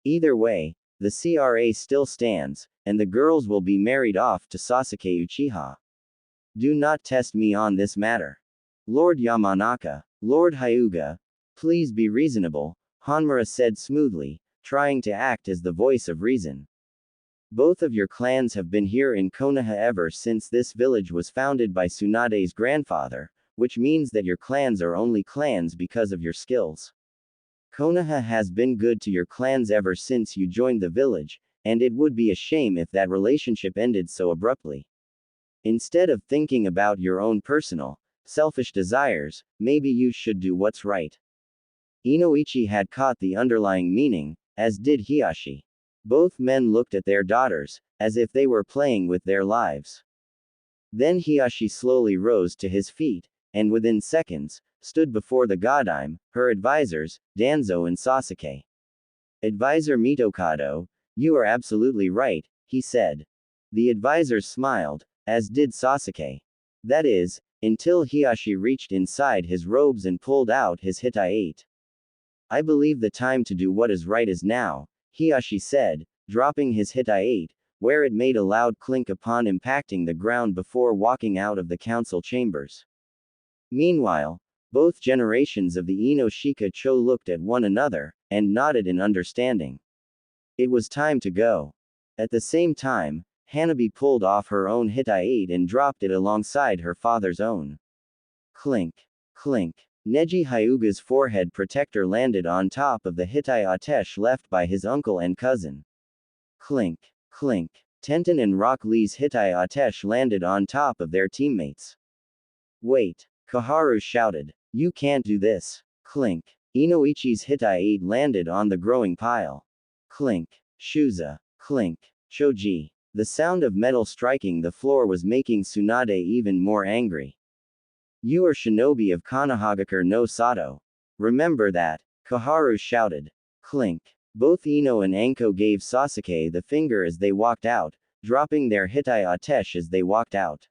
Either way, the CRA still stands, and the girls will be married off to Sasuke Uchiha. Do not test me on this matter. Lord Yamanaka, Lord Hyuga, please be reasonable, Hanmura said smoothly, trying to act as the voice of reason. Both of your clans have been here in Konoha ever since this village was founded by Tsunade's grandfather, which means that your clans are only clans because of your skills. Konoha has been good to your clans ever since you joined the village, and it would be a shame if that relationship ended so abruptly. Instead of thinking about your own personal, selfish desires, maybe you should do what's right. Inoichi had caught the underlying meaning, as did Hiashi. Both men looked at their daughters, as if they were playing with their lives. Then Hiashi slowly rose to his feet, and within seconds, stood before the Godime, her advisors, Danzo and Sasuke. Advisor Mitokado, you are absolutely right, he said. The advisors smiled, as did Sasuke. That is, until Hiashi reached inside his robes and pulled out his Hitai-8. I believe the time to do what is right is now, Hiashi said, dropping his Hitai-8, where it made a loud clink upon impacting the ground before walking out of the council chambers. Meanwhile, both generations of the Ino Shika looked at one another, and nodded in understanding. It was time to go. At the same time, Hanabi pulled off her own Hitai-8 and dropped it alongside her father's own. Clink. Clink. Neji Hyuga's forehead protector landed on top of the Hitai-Atesh left by his uncle and cousin. Clink. Clink. Tenten and Rock Lee's Hitai-Atesh landed on top of their teammates. Wait. Koharu shouted. You can't do this. Clink. Inoichi's Hitai-8 landed on the growing pile. Clink. Shuza. Clink. Choji. The sound of metal striking the floor was making Tsunade even more angry. You are shinobi of Konohagakure no Sato. Remember that, Koharu shouted. Clink. Both Ino and Anko gave Sasuke the finger as they walked out, dropping their hitai atesh as they walked out.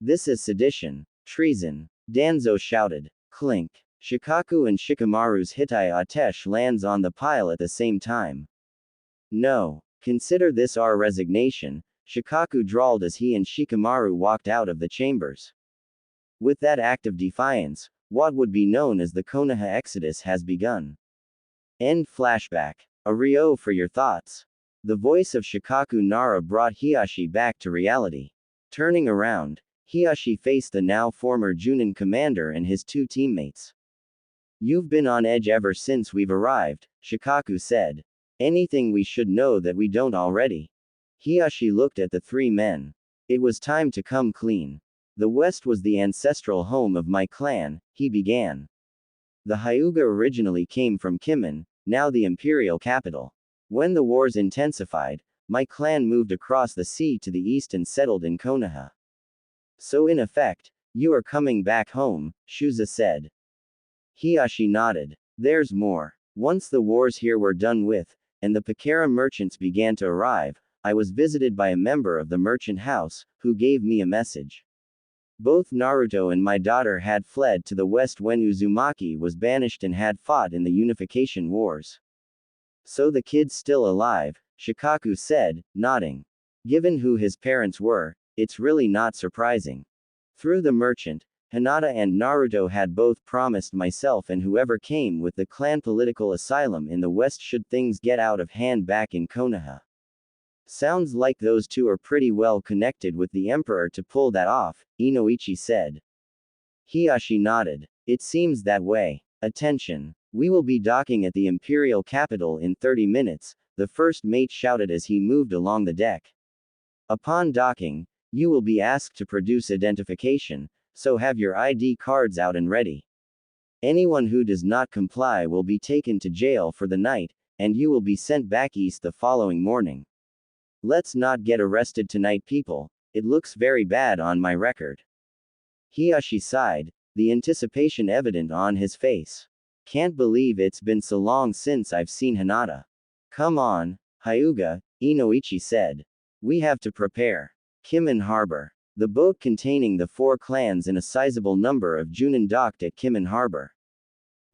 This is sedition. Treason. Danzo shouted. Clink. Shikaku and Shikamaru's hitai atesh lands on the pile at the same time. No. Consider this our resignation, Shikaku drawled as he and Shikamaru walked out of the chambers. With that act of defiance, what would be known as the Konoha Exodus has begun. End flashback. A Ryo for your thoughts. The voice of Shikaku Nara brought Hiyashi back to reality. Turning around, Hiyashi faced the now former Junin commander and his two teammates. You've been on edge ever since we've arrived, Shikaku said. Anything we should know that we don't already? Hiyashi looked at the three men. It was time to come clean. The West was the ancestral home of my clan, he began. The Hyuga originally came from Kimin, now the imperial capital. When the wars intensified, my clan moved across the sea to the east and settled in Konoha. So in effect, you are coming back home, Shuza said. Hiyashi nodded. There's more. Once the wars here were done with, and the Pakara merchants began to arrive, I was visited by a member of the merchant house, who gave me a message. Both Naruto and my daughter had fled to the west when Uzumaki was banished and had fought in the unification wars. So the kid's still alive, Shikaku said, nodding. Given who his parents were, it's really not surprising. Through the merchant, Hinata and Naruto had both promised myself and whoever came with the clan political asylum in the west should things get out of hand back in Konoha. Sounds like those two are pretty well connected with the emperor to pull that off, Inoichi said. Hiyashi nodded. It seems that way. Attention. We will be docking at the imperial capital in 30 minutes, the first mate shouted as he moved along the deck. Upon docking, you will be asked to produce identification, so have your ID cards out and ready. Anyone who does not comply will be taken to jail for the night, and you will be sent back east the following morning. Let's not get arrested tonight, people. It looks very bad on my record. Hiyashi sighed, the anticipation evident on his face. Can't believe it's been so long since I've seen Hinata. Come on, Hyuga, Inoichi said. We have to prepare. Kimin Harbor. The boat containing the four clans and a sizable number of Junin docked at Kimin Harbor.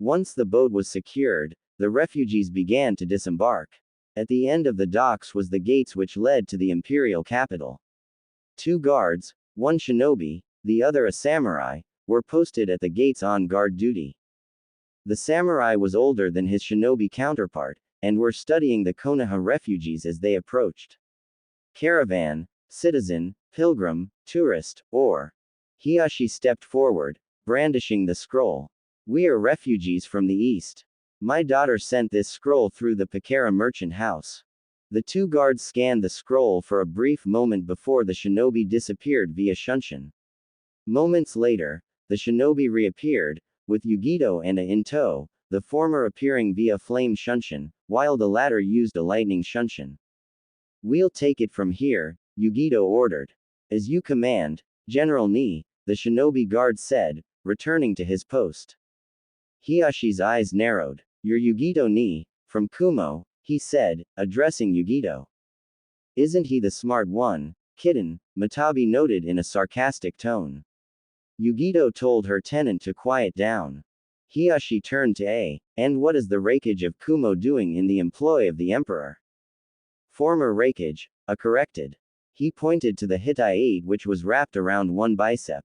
Once the boat was secured, the refugees began to disembark. At the end of the docks was the gates which led to the imperial capital. 2 guards, 1 shinobi, the other a samurai, were posted at the gates on guard duty. The samurai was older than his shinobi counterpart, and were studying the Konoha refugees as they approached. Caravan, citizen, pilgrim, tourist, or. Hiyashi stepped forward, brandishing the scroll. We are refugees from the east. My daughter sent this scroll through the Pakara merchant house. The 2 guards scanned the scroll for a brief moment before the shinobi disappeared via shunshin. Moments later, the shinobi reappeared, with Yugito and in tow, the former appearing via flame shunshin, while the latter used a lightning shunshin. We'll take it from here, Yugito ordered. As you command, General Ni, the shinobi guard said, returning to his post. Hiyashi's eyes narrowed. You're Yugito Ni, from Kumo, he said, addressing Yugito. Isn't he the smart one, kitten? Matabi noted in a sarcastic tone. Yugito told her tenant to quiet down. Hiyashi turned to A. And what is the rakeage of Kumo doing in the employ of the emperor? Former rakeage, a corrected. He pointed to the Hitai 8 which was wrapped around one bicep.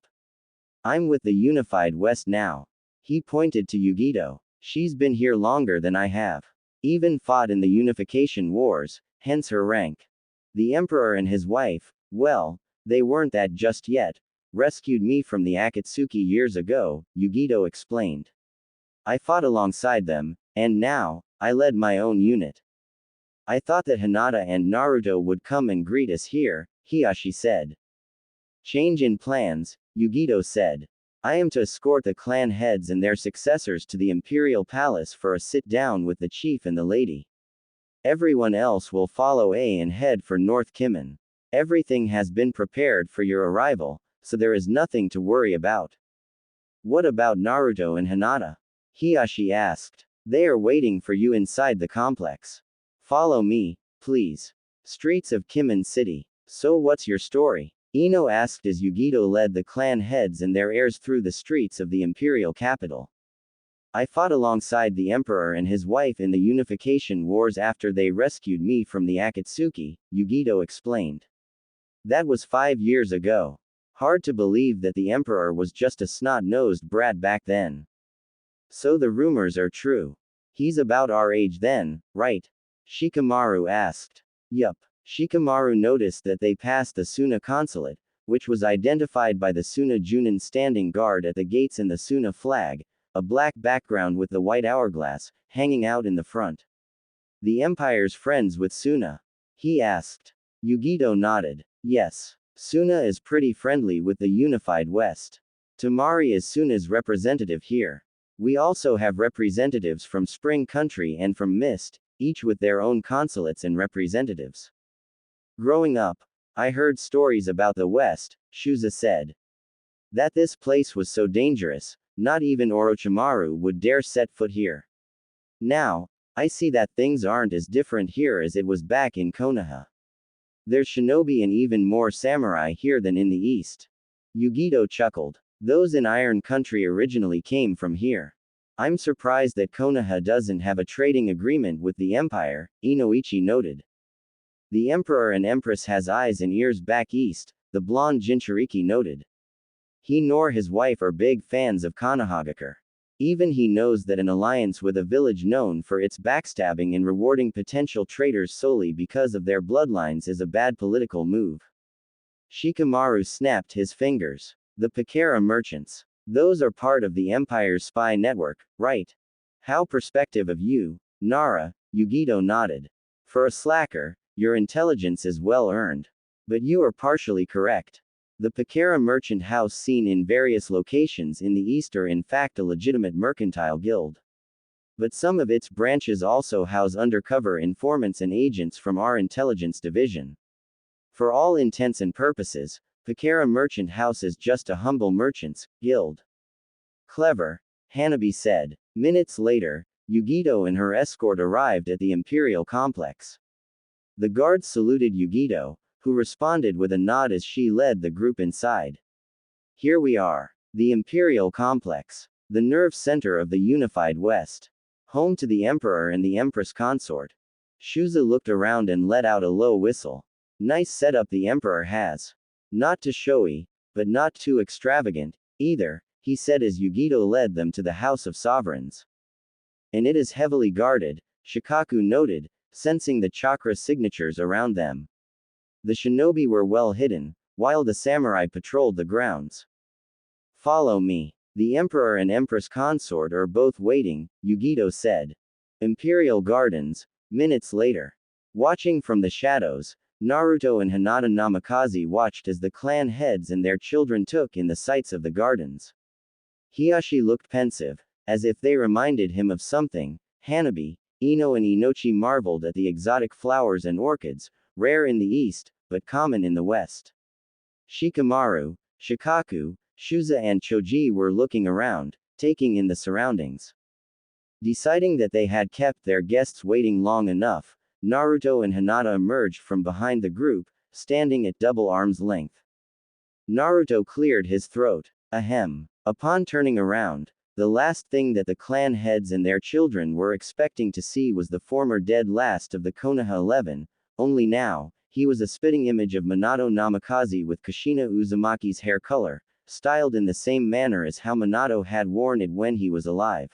I'm with the unified West now. He pointed to Yugito. She's been here longer than I have. Even fought in the unification wars, hence her rank. The emperor and his wife, well, they weren't that just yet. Rescued me from the Akatsuki years ago, Yugito explained. I fought alongside them, and now, I led my own unit. I thought that Hinata and Naruto would come and greet us here, Hiyashi said. Change in plans, Yugito said. I am to escort the clan heads and their successors to the imperial palace for a sit-down with the chief and the lady. Everyone else will follow A and head for North Kimin. Everything has been prepared for your arrival, so there is nothing to worry about. What about Naruto and Hinata? Hiyashi asked. They are waiting for you inside the complex. Follow me, please. Streets of Kimin City. So what's your story? Ino asked as Yugito led the clan heads and their heirs through the streets of the imperial capital. I fought alongside the emperor and his wife in the unification wars after they rescued me from the Akatsuki, Yugito explained. That was 5 years ago. Hard to believe that the emperor was just a snot-nosed brat back then. So the rumors are true. He's about our age then, right? Shikamaru asked. Yup. Shikamaru noticed that they passed the Suna consulate, which was identified by the Suna Junin standing guard at the gates and the Suna flag, a black background with the white hourglass, hanging out in the front. The Empire's friends with Suna? He asked. Yugito nodded. Yes. Suna is pretty friendly with the unified West. Tamari is Suna's representative here. We also have representatives from Spring Country and from Mist, each with their own consulates and representatives. Growing up, I heard stories about the West, Shuza said. That this place was so dangerous, not even Orochimaru would dare set foot here. Now, I see that things aren't as different here as it was back in Konoha. There's shinobi and even more samurai here than in the East. Yugito chuckled. Those in Iron Country originally came from here. I'm surprised that Konoha doesn't have a trading agreement with the Empire, Inoichi noted. The Emperor and Empress has eyes and ears back east, the blonde Jinchuriki noted. He nor his wife are big fans of Konohagakure. Even he knows that an alliance with a village known for its backstabbing and rewarding potential traitors solely because of their bloodlines is a bad political move. Shikamaru snapped his fingers. The Pakera merchants. Those are part of the Empire's spy network, right? How perspective of you, Nara, Yugito nodded. For a slacker, your intelligence is well earned. But you are partially correct. The Pakera merchant house seen in various locations in the East are in fact a legitimate mercantile guild. But some of its branches also house undercover informants and agents from our intelligence division. For all intents and purposes, Pakera Merchant House is just a humble merchant's guild. Clever, Hanabi said. Minutes later, Yugito and her escort arrived at the Imperial complex. The guards saluted Yugito, who responded with a nod as she led the group inside. Here we are. The Imperial complex. The nerve center of the unified West. Home to the Emperor and the Empress consort. Shuza looked around and let out a low whistle. Nice setup the Emperor has. Not too showy, but not too extravagant, either, he said as Yugito led them to the House of Sovereigns. And it is heavily guarded, Shikaku noted, sensing the chakra signatures around them. The shinobi were well hidden, while the samurai patrolled the grounds. Follow me. The Emperor and Empress consort are both waiting, Yugito said. Imperial Gardens, minutes later. Watching from the shadows, Naruto and Hinata Namikaze watched as the clan heads and their children took in the sights of the gardens. Hiyashi looked pensive, as if they reminded him of something. Hanabi, Ino and Inochi marveled at the exotic flowers and orchids, rare in the East, but common in the West. Shikamaru, Shikaku, Shuza and Choji were looking around, taking in the surroundings. Deciding that they had kept their guests waiting long enough, Naruto and Hinata emerged from behind the group, standing at double arm's length. Naruto cleared his throat. Ahem. Upon turning around, the last thing that the clan heads and their children were expecting to see was the former dead last of the Konoha 11, only now, he was a spitting image of Minato Namikaze with Kushina Uzumaki's hair color, styled in the same manner as how Minato had worn it when he was alive.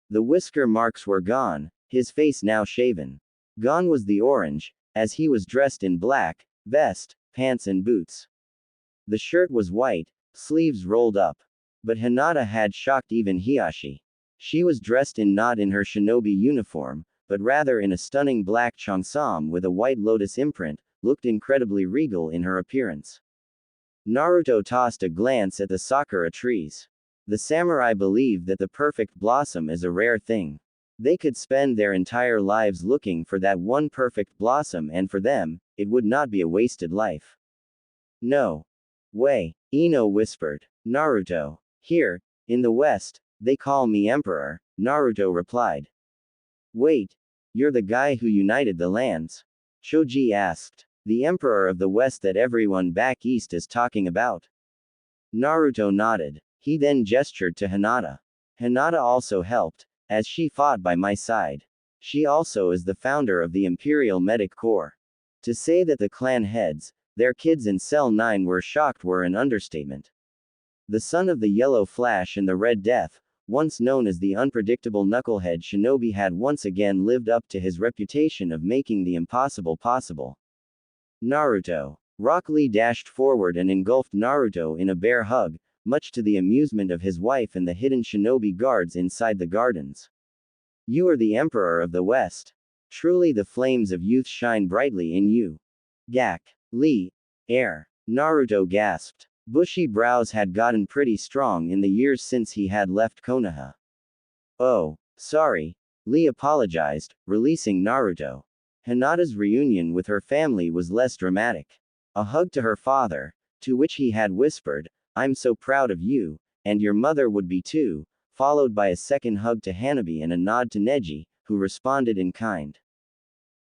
The whisker marks were gone, his face now shaven. Gone was the orange, as he was dressed in black, vest, pants and boots. The shirt was white, sleeves rolled up. But Hinata had shocked even Hiyashi. She was dressed not in her shinobi uniform, but rather in a stunning black cheongsam with a white lotus imprint, looked incredibly regal in her appearance. Naruto tossed a glance at the sakura trees. The samurai believed that the perfect blossom is a rare thing. They could spend their entire lives looking for that one perfect blossom, and for them, it would not be a wasted life. No way, Ino whispered. Naruto. Here, in the West, they call me Emperor, Naruto replied. Wait, you're the guy who united the lands? Choji asked. The Emperor of the West that everyone back east is talking about. Naruto nodded. He then gestured to Hinata. Hinata also helped, as she fought by my side. She also is the founder of the Imperial Medic Corps. To say that the clan heads, their kids in Cell 9 were shocked were an understatement. The son of the Yellow Flash and the Red Death, once known as the unpredictable knucklehead shinobi, had once again lived up to his reputation of making the impossible possible. Naruto. Rock Lee dashed forward and engulfed Naruto in a bear hug, much to the amusement of his wife and the hidden shinobi guards inside the gardens. You are the Emperor of the West. Truly the flames of youth shine brightly in you. Gak. Lee. Air. Naruto gasped. Bushy brows had gotten pretty strong in the years since he had left Konoha. Oh, sorry. Lee apologized, releasing Naruto. Hinata's reunion with her family was less dramatic. A hug to her father, to which he had whispered, "I'm so proud of you, and your mother would be too," followed by a second hug to Hanabi and a nod to Neji, who responded in kind.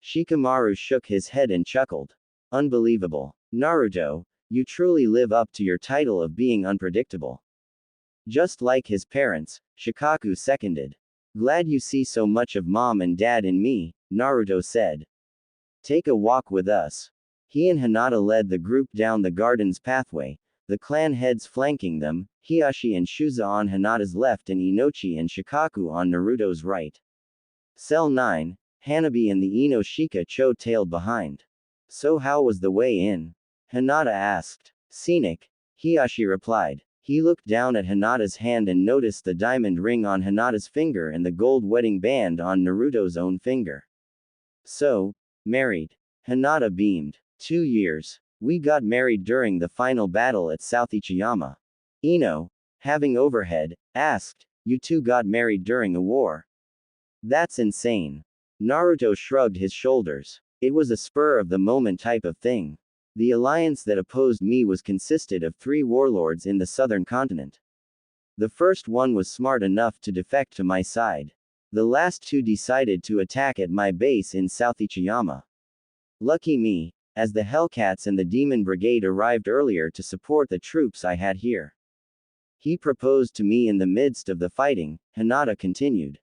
Shikamaru shook his head and chuckled. Unbelievable. Naruto, you truly live up to your title of being unpredictable. Just like his parents, Shikaku seconded. Glad you see so much of mom and dad in me, Naruto said. Take a walk with us. He and Hinata led the group down the garden's pathway, the clan heads flanking them, Hiashi and Shuza on Hinata's left and Inochi and Shikaku on Naruto's right. Cell 9, Hanabi and the Ino-Shika tailed behind. So how was the way in? Hinata asked. Scenic. Hiashi replied. He looked down at Hinata's hand and noticed the diamond ring on Hinata's finger and the gold wedding band on Naruto's own finger. So, married. Hinata beamed. 2 years. We got married during the final battle at South Ichiyama. Ino, having overhead, asked, you two got married during a war? That's insane. Naruto shrugged his shoulders. It was a spur of the moment type of thing. The alliance that opposed me was consisted of 3 warlords in the southern continent. The first one was smart enough to defect to my side. The last 2 decided to attack at my base in South Ichiyama. Lucky me, as the Hellcats and the Demon Brigade arrived earlier to support the troops I had here. He proposed to me in the midst of the fighting, Hinata continued.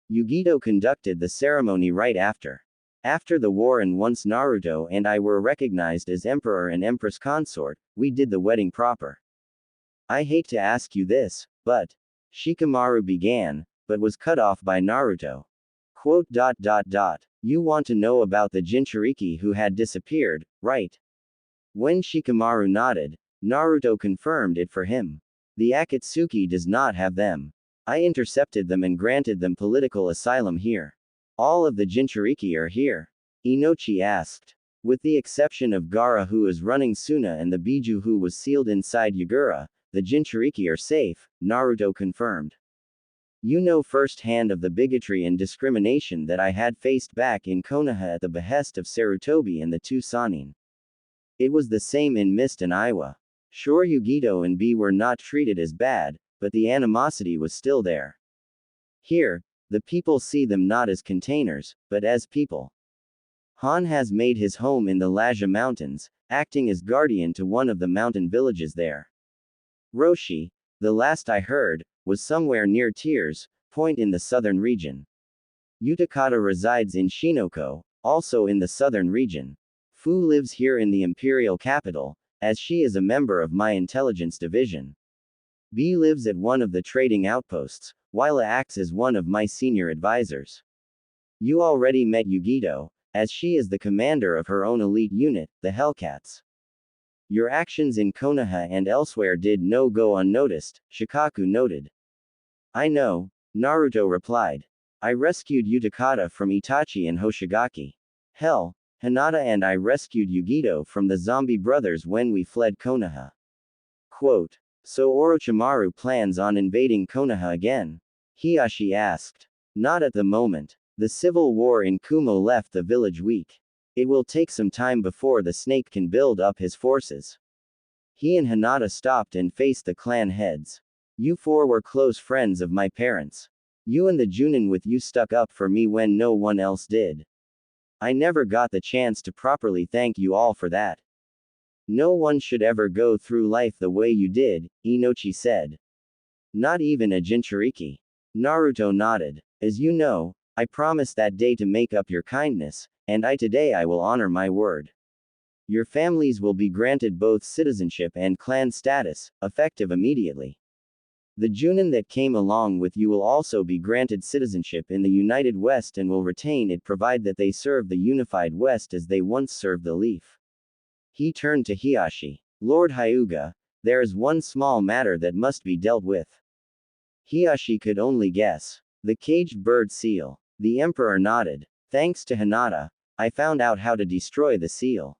Yugito conducted the ceremony right after. After the war and once Naruto and I were recognized as Emperor and Empress Consort, we did the wedding proper. I hate to ask you this, but... Shikamaru began, but was cut off by Naruto. Quote. You want to know about the Jinchuriki who had disappeared, right? When Shikamaru nodded, Naruto confirmed it for him. The Akatsuki does not have them. I intercepted them and granted them political asylum here. All of the Jinchuriki are here. Inochi asked. With the exception of Gaara who is running Suna and the Biju who was sealed inside Yagura, the Jinchuriki are safe, Naruto confirmed. You know firsthand of the bigotry and discrimination that I had faced back in Konoha at the behest of Sarutobi and the 2 Sannin. It was the same in Mist and Iwa. Sure, Yugito and B were not treated as bad, but the animosity was still there. Here, the people see them not as containers, but as people. Han has made his home in the Lajja Mountains, acting as guardian to one of the mountain villages there. Roshi, the last I heard, was somewhere near Tears Point in the southern region. Utakata resides in Shinoko, also in the southern region. Fu lives here in the imperial capital, as she is a member of my intelligence division. B lives at one of the trading outposts, while A acts as one of my senior advisors. You already met Yugito, as she is the commander of her own elite unit, the Hellcats. Your actions in Konoha and elsewhere did no go unnoticed, Shikaku noted. I know, Naruto replied. I rescued Utakata from Itachi and Hoshigaki. Hell, Hinata and I rescued Yugito from the zombie brothers when we fled Konoha. Quote. So Orochimaru plans on invading Konoha again? Hiashi asked. Not at the moment. The civil war in Kumo left the village weak. It will take some time before the snake can build up his forces. He and Hinata stopped and faced the clan heads. You 4 were close friends of my parents. You and the Junin with you stuck up for me when no one else did. I never got the chance to properly thank you all for that. No one should ever go through life the way you did, Inochi said. Not even a Jinchuriki. Naruto nodded. As you know, I promised that day to make up your kindness, and today I will honor my word. Your families will be granted both citizenship and clan status, effective immediately. The Junin that came along with you will also be granted citizenship in the United West and will retain it provided that they serve the unified West as they once served the Leaf. He turned to Hiashi. Lord Hyuga, there is one small matter that must be dealt with. Hiashi could only guess. The caged bird seal. The Emperor nodded. Thanks to Hinata, I found out how to destroy the seal.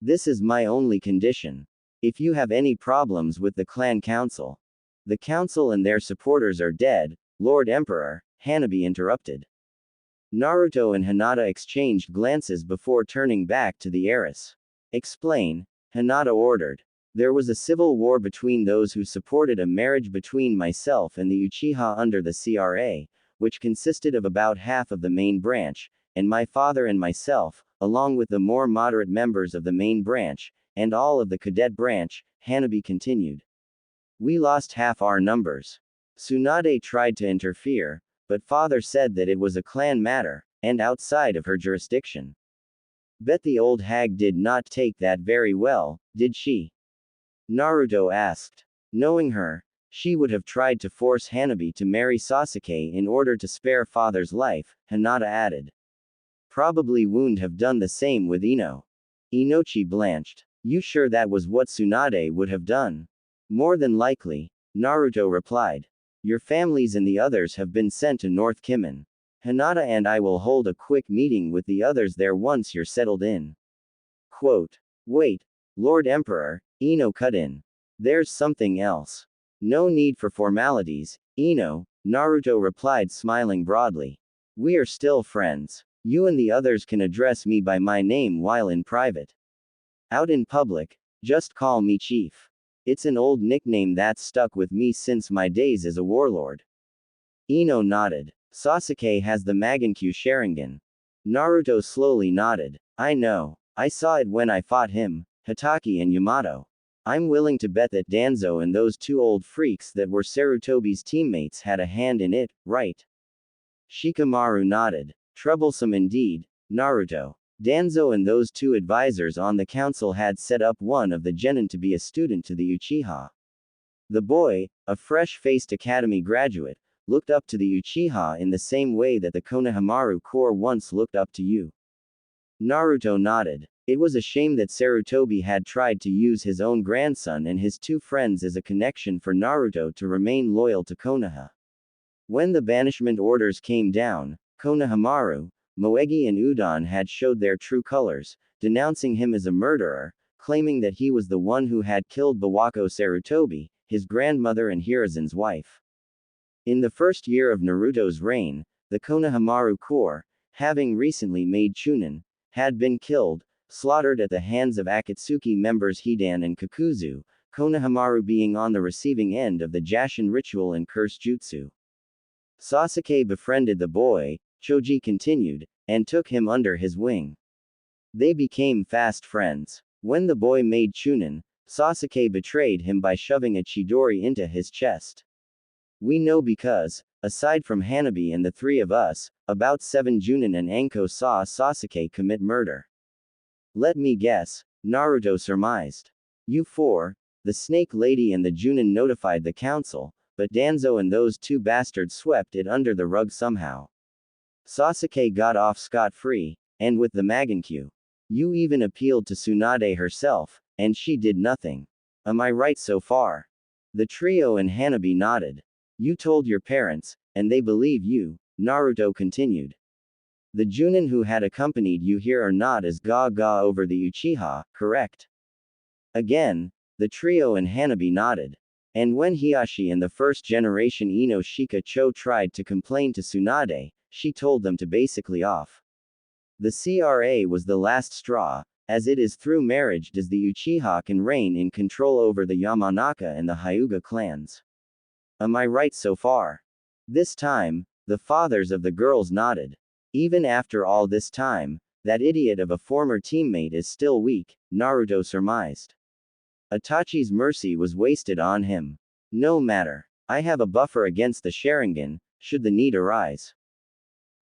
This is my only condition. If you have any problems with the clan council. The council and their supporters are dead, Lord Emperor, Hanabi interrupted. Naruto and Hinata exchanged glances before turning back to the heiress. Explain, Hinata ordered. There was a civil war between those who supported a marriage between myself and the Uchiha under the CRA, which consisted of about half of the main branch, and my father and myself, along with the more moderate members of the main branch, and all of the cadet branch, Hanabi continued. We lost half our numbers. Tsunade tried to interfere, but father said that it was a clan matter, and outside of her jurisdiction. Bet the old hag did not take that very well, did she? Naruto asked. Knowing her, she would have tried to force Hanabi to marry Sasuke in order to spare father's life, Hinata added. Probably wouldn't have done the same with Ino. Inochi blanched. You sure that was what Tsunade would have done? More than likely, Naruto replied. Your families and the others have been sent to North Kimen. Hinata and I will hold a quick meeting with the others there once you're settled in. Quote. Wait, Lord Emperor, Ino cut in. There's something else. No need for formalities, Ino, Naruto replied smiling broadly. We are still friends. You and the others can address me by my name while in private. Out in public, just call me Chief. It's an old nickname that's stuck with me since my days as a warlord. Ino nodded. Sasuke has the Magankyu Sharingan. Naruto slowly nodded. I know. I saw it when I fought him, Hitaki and Yamato. I'm willing to bet that Danzo and those two old freaks that were Sarutobi's teammates had a hand in it, right? Shikamaru nodded. Troublesome indeed, Naruto. Danzo and those two advisors on the council had set up one of the genin to be a student to the Uchiha. The boy, a fresh-faced academy graduate, looked up to the Uchiha in the same way that the Konohamaru Corps once looked up to you. Naruto nodded. It was a shame that Sarutobi had tried to use his own grandson and his two friends as a connection for Naruto to remain loyal to Konoha. When the banishment orders came down, Konohamaru, Moegi and Udon had showed their true colors, denouncing him as a murderer, claiming that he was the one who had killed Bawako Sarutobi, his grandmother and Hiruzen's wife. In the first year of Naruto's reign, the Konohamaru Corps, having recently made Chunin, had been killed, slaughtered at the hands of Akatsuki members Hidan and Kakuzu, Konohamaru being on the receiving end of the Jashin ritual and curse jutsu. Sasuke befriended the boy, Choji continued, and took him under his wing. They became fast friends. When the boy made Chunin, Sasuke betrayed him by shoving a Chidori into his chest. We know because, aside from Hanabi and the three of us, about 7 Junin and Anko saw Sasuke commit murder. Let me guess, Naruto surmised. You four, the Snake Lady and the Junin notified the council, but Danzo and those two bastards swept it under the rug somehow. Sasuke got off scot-free, and with the Magankyu. You even appealed to Tsunade herself, and she did nothing. Am I right so far? The trio and Hanabi nodded. You told your parents, and they believe you, Naruto continued. The Junin who had accompanied you here are not as gaga over the Uchiha, correct? Again, the trio and Hanabi nodded. And when Hiashi and the first generation Ino Shika Cho tried to complain to Tsunade, she told them to basically off. The CRA was the last straw, as it is through marriage does the Uchiha can reign in control over the Yamanaka and the Hyuga clans. Am I right so far? This time, the fathers of the girls nodded. Even after all this time, That idiot of a former teammate is still weak, Naruto surmised. Itachi's mercy was wasted on him. No matter. I have a buffer against the Sharingan, should the need arise.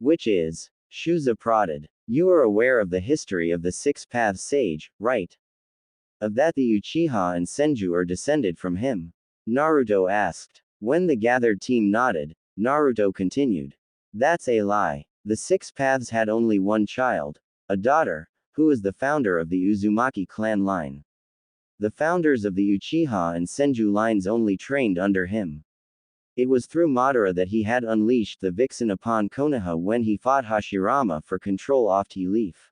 Which is? Shuza prodded. You are aware of the history of the Six Paths Sage, right? Of that the Uchiha and Senju are descended from him? Naruto asked. When the gathered team nodded, Naruto continued. That's a lie. The Six Paths had only one child, a daughter, who is the founder of the Uzumaki clan line. The founders of the Uchiha and Senju lines only trained under him. It was through Madara that he had unleashed the Vixen upon Konoha when he fought Hashirama for control of Tea Leaf.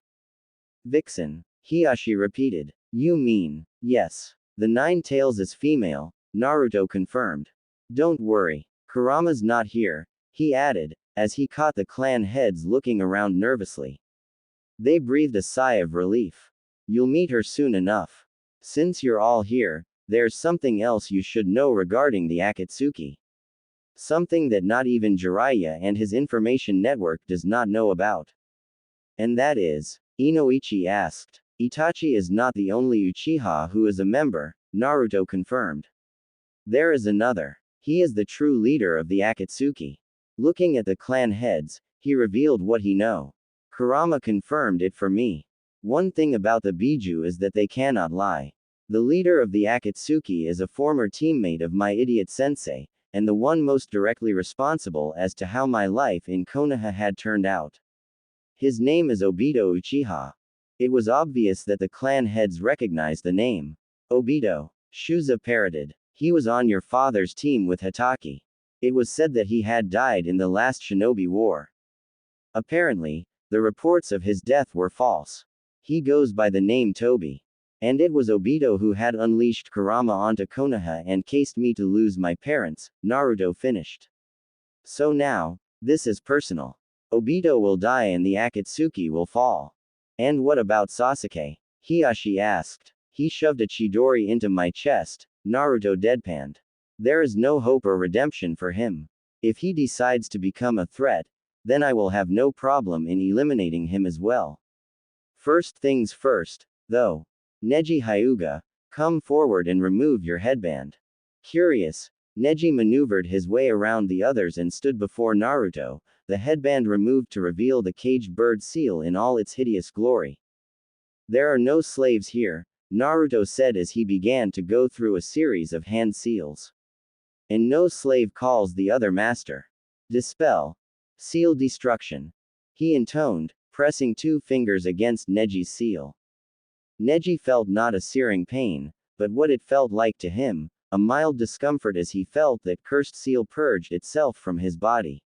Vixen. Hiashi repeated. You mean, yes. The Nine Tails is female, Naruto confirmed. Don't worry. Kurama's not here, he added, as he caught the clan heads looking around nervously. They breathed a sigh of relief. You'll meet her soon enough. Since you're all here, there's something else you should know regarding the Akatsuki. Something that not even Jiraiya and his information network does not know about. And that is, Inoichi asked. Itachi is not the only Uchiha who is a member, Naruto confirmed. There is another. He is the true leader of the Akatsuki. Looking at the clan heads, he revealed what he know. Kurama confirmed it for me. One thing about the Biju is that they cannot lie. The leader of the Akatsuki is a former teammate of my idiot sensei, and the one most directly responsible as to how my life in Konoha had turned out. His name is Obito Uchiha. It was obvious that the clan heads recognized the name. Obito. Shuza parroted. He was on your father's team with Hitaki. It was said that he had died in the last Shinobi War. Apparently, the reports of his death were false. He goes by the name Tobi. And it was Obito who had unleashed Kurama onto Konoha and cased me to lose my parents, Naruto finished. So now, this is personal. Obito will die and the Akatsuki will fall. And what about Sasuke? Hiashi asked. He shoved a Chidori into my chest, Naruto deadpanned. There is no hope or redemption for him. If he decides to become a threat, then I will have no problem in eliminating him as well. First things first, though. Neji Hyuga, come forward and remove your headband. Curious, Neji maneuvered his way around the others and stood before Naruto, the headband removed to reveal the caged bird seal in all its hideous glory. There are no slaves here, Naruto said as he began to go through a series of hand seals. And no slave calls the other master. Dispel. Seal destruction. He intoned, pressing 2 fingers against Neji's seal. Neji felt not a searing pain, but what it felt like to him, a mild discomfort as he felt that cursed seal purged itself from his body.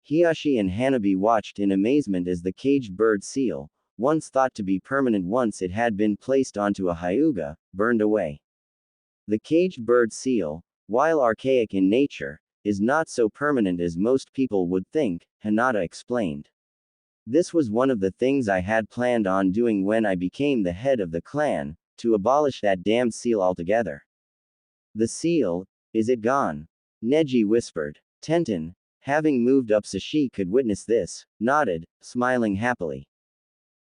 Hiashi and Hanabi watched in amazement as the caged bird seal, once thought to be permanent once it had been placed onto a Hyuga, burned away. The caged bird seal, while archaic in nature, is not so permanent as most people would think, Hinata explained. This was one of the things I had planned on doing when I became the head of the clan, to abolish that damn seal altogether. The seal, is it gone? Neji whispered. Tenten, having moved up so she could witness this, nodded, smiling happily.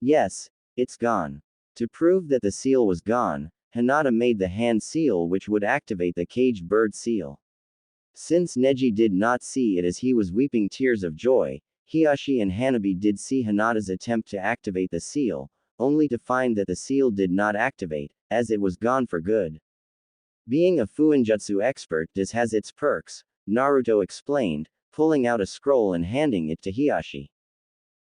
Yes, it's gone. To prove that the seal was gone, Hinata made the hand seal which would activate the caged bird seal. Since Neji did not see it as he was weeping tears of joy, Hiashi and Hanabi did see Hinata's attempt to activate the seal, only to find that the seal did not activate, as it was gone for good. Being a Fuinjutsu expert does has its perks, Naruto explained, pulling out a scroll and handing it to Hiashi.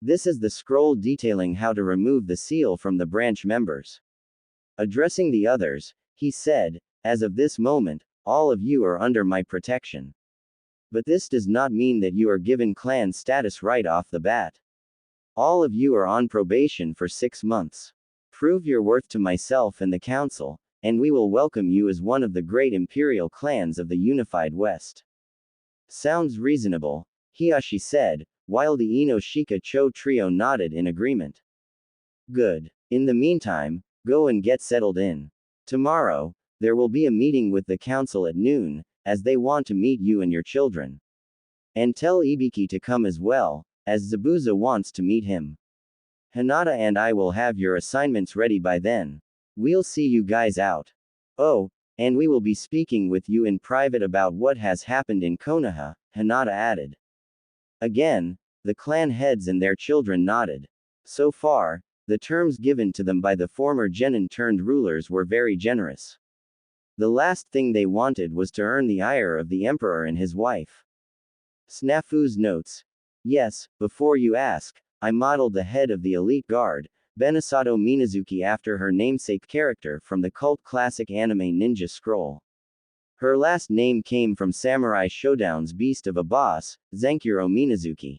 This is the scroll detailing how to remove the seal from the branch members. Addressing the others, he said, as of this moment, all of you are under my protection. But this does not mean that you are given clan status right off the bat. All of you are on probation for 6 months. Prove your worth to myself and the council, and we will welcome you as one of the great imperial clans of the unified West. Sounds reasonable, Hiashi said, while the Ino-Shika Cho trio nodded in agreement. Good. In the meantime, go and get settled in. Tomorrow, there will be a meeting with the council at noon, as they want to meet you and your children. And tell Ibiki to come as well, as Zabuza wants to meet him. Hinata and I will have your assignments ready by then. We'll see you guys out. Oh, and we will be speaking with you in private about what has happened in Konoha, Hinata added. Again, the clan heads and their children nodded. So far, the terms given to them by the former genin-turned-rulers were very generous. The last thing they wanted was to earn the ire of the emperor and his wife. Snafu's notes. Yes, before you ask, I modeled the head of the elite guard, Benesato Minazuki, after her namesake character from the cult classic anime Ninja Scroll. Her last name came from Samurai Shodown's beast of a boss, Zenkuro Minazuki.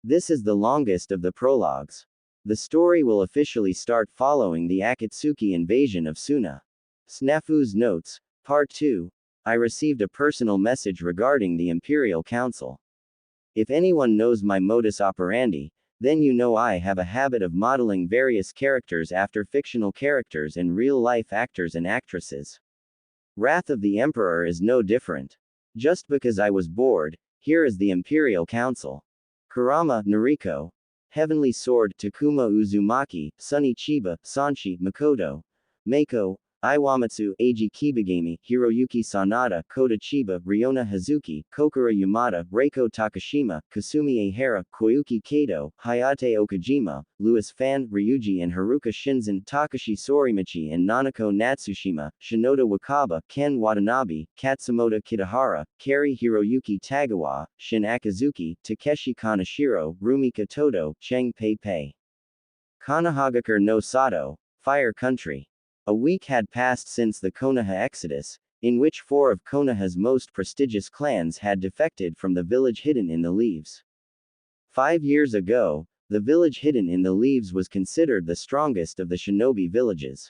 This is the longest of the prologues. The story will officially start following the Akatsuki invasion of Suna. Snafu's notes, Part 2. I received a personal message regarding the Imperial Council. If anyone knows my modus operandi, then you know I have a habit of modeling various characters after fictional characters and real-life actors and actresses. Wrath of the Emperor is no different. Just because I was bored, here is the Imperial Council. Kurama, Noriko. Heavenly Sword, Takuma Uzumaki, Sunny Chiba, Sanshi, Makoto. Meiko, Iwamatsu, Eiji Kibagami, Hiroyuki Sanada, Kota Chiba, Ryona Hazuki, Kokura Yamada, Reiko Takashima, Kasumi Ehara, Koyuki Kato, Hayate Okajima, Louis Fan, Ryuji and Haruka Shinzen, Takashi Sorimachi and Nanako Natsushima, Shinoda Wakaba, Ken Watanabe, Katsumoto Kitahara, Kari Hiroyuki Tagawa, Shin Akazuki, Takeshi Kaneshiro, Rumika Todo, Cheng Pei Pei. Kanahagakure no Sato, Fire Country. A week had passed since the Konoha exodus, in which 4 of Konoha's most prestigious clans had defected from the village hidden in the leaves. 5 years ago, the village hidden in the leaves was considered the strongest of the shinobi villages.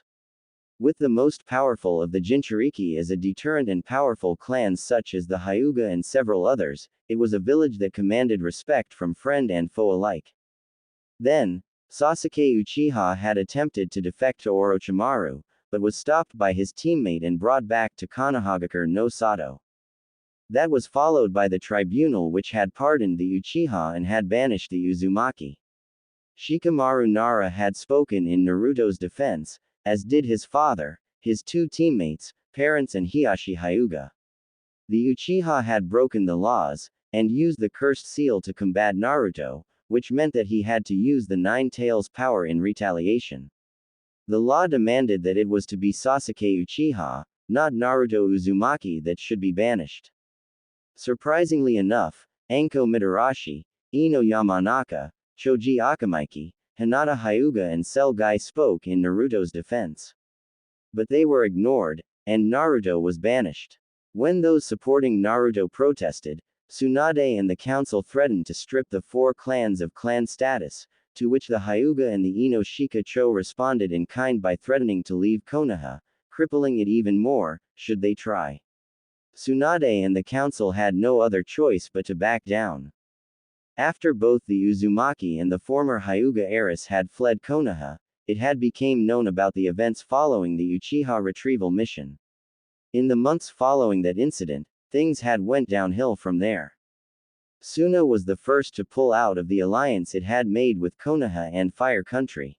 With the most powerful of the Jinchuriki as a deterrent and powerful clans such as the Hyuga and several others, it was a village that commanded respect from friend and foe alike. Then, Sasuke Uchiha had attempted to defect to Orochimaru, but was stopped by his teammate and brought back to Kanahagakure no Sato. That was followed by the tribunal, which had pardoned the Uchiha and had banished the Uzumaki. Shikamaru Nara had spoken in Naruto's defense, as did his father, his 2 teammates, parents and Hiashi Hyuga. The Uchiha had broken the laws, and used the cursed seal to combat Naruto, which meant that he had to use the 9 Tails power in retaliation. The law demanded that it was to be Sasuke Uchiha, not Naruto Uzumaki, that should be banished. Surprisingly enough, Anko Mitarashi, Ino Yamanaka, Choji Akamaiki, Hinata Hyuga and Cell Guy spoke in Naruto's defense. But they were ignored, and Naruto was banished. When those supporting Naruto protested, Tsunade and the council threatened to strip the 4 clans of clan status, to which the Hyuga and the Ino Shika-cho responded in kind by threatening to leave Konoha, crippling it even more, should they try. Tsunade and the council had no other choice but to back down. After both the Uzumaki and the former Hyuga heiress had fled Konoha, it had become known about the events following the Uchiha retrieval mission. In the months following that incident, things had went downhill from there. Suna was the first to pull out of the alliance it had made with Konoha and Fire Country.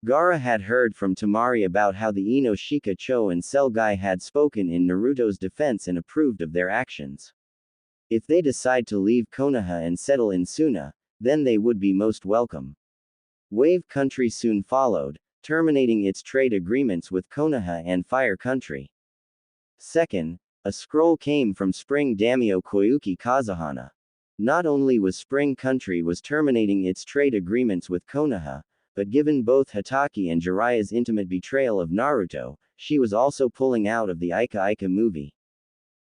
Gaara had heard from Tamari about how the Ino Shika-cho and Cell Guy had spoken in Naruto's defense and approved of their actions. If they decide to leave Konoha and settle in Suna, then they would be most welcome. Wave Country soon followed, terminating its trade agreements with Konoha and Fire Country. Second, a scroll came from Spring Daimyo Koyuki Kazuhana. Not only was Spring Country was terminating its trade agreements with Konoha, but given both Hatake and Jiraiya's intimate betrayal of Naruto, she was also pulling out of the Ika Ika movie.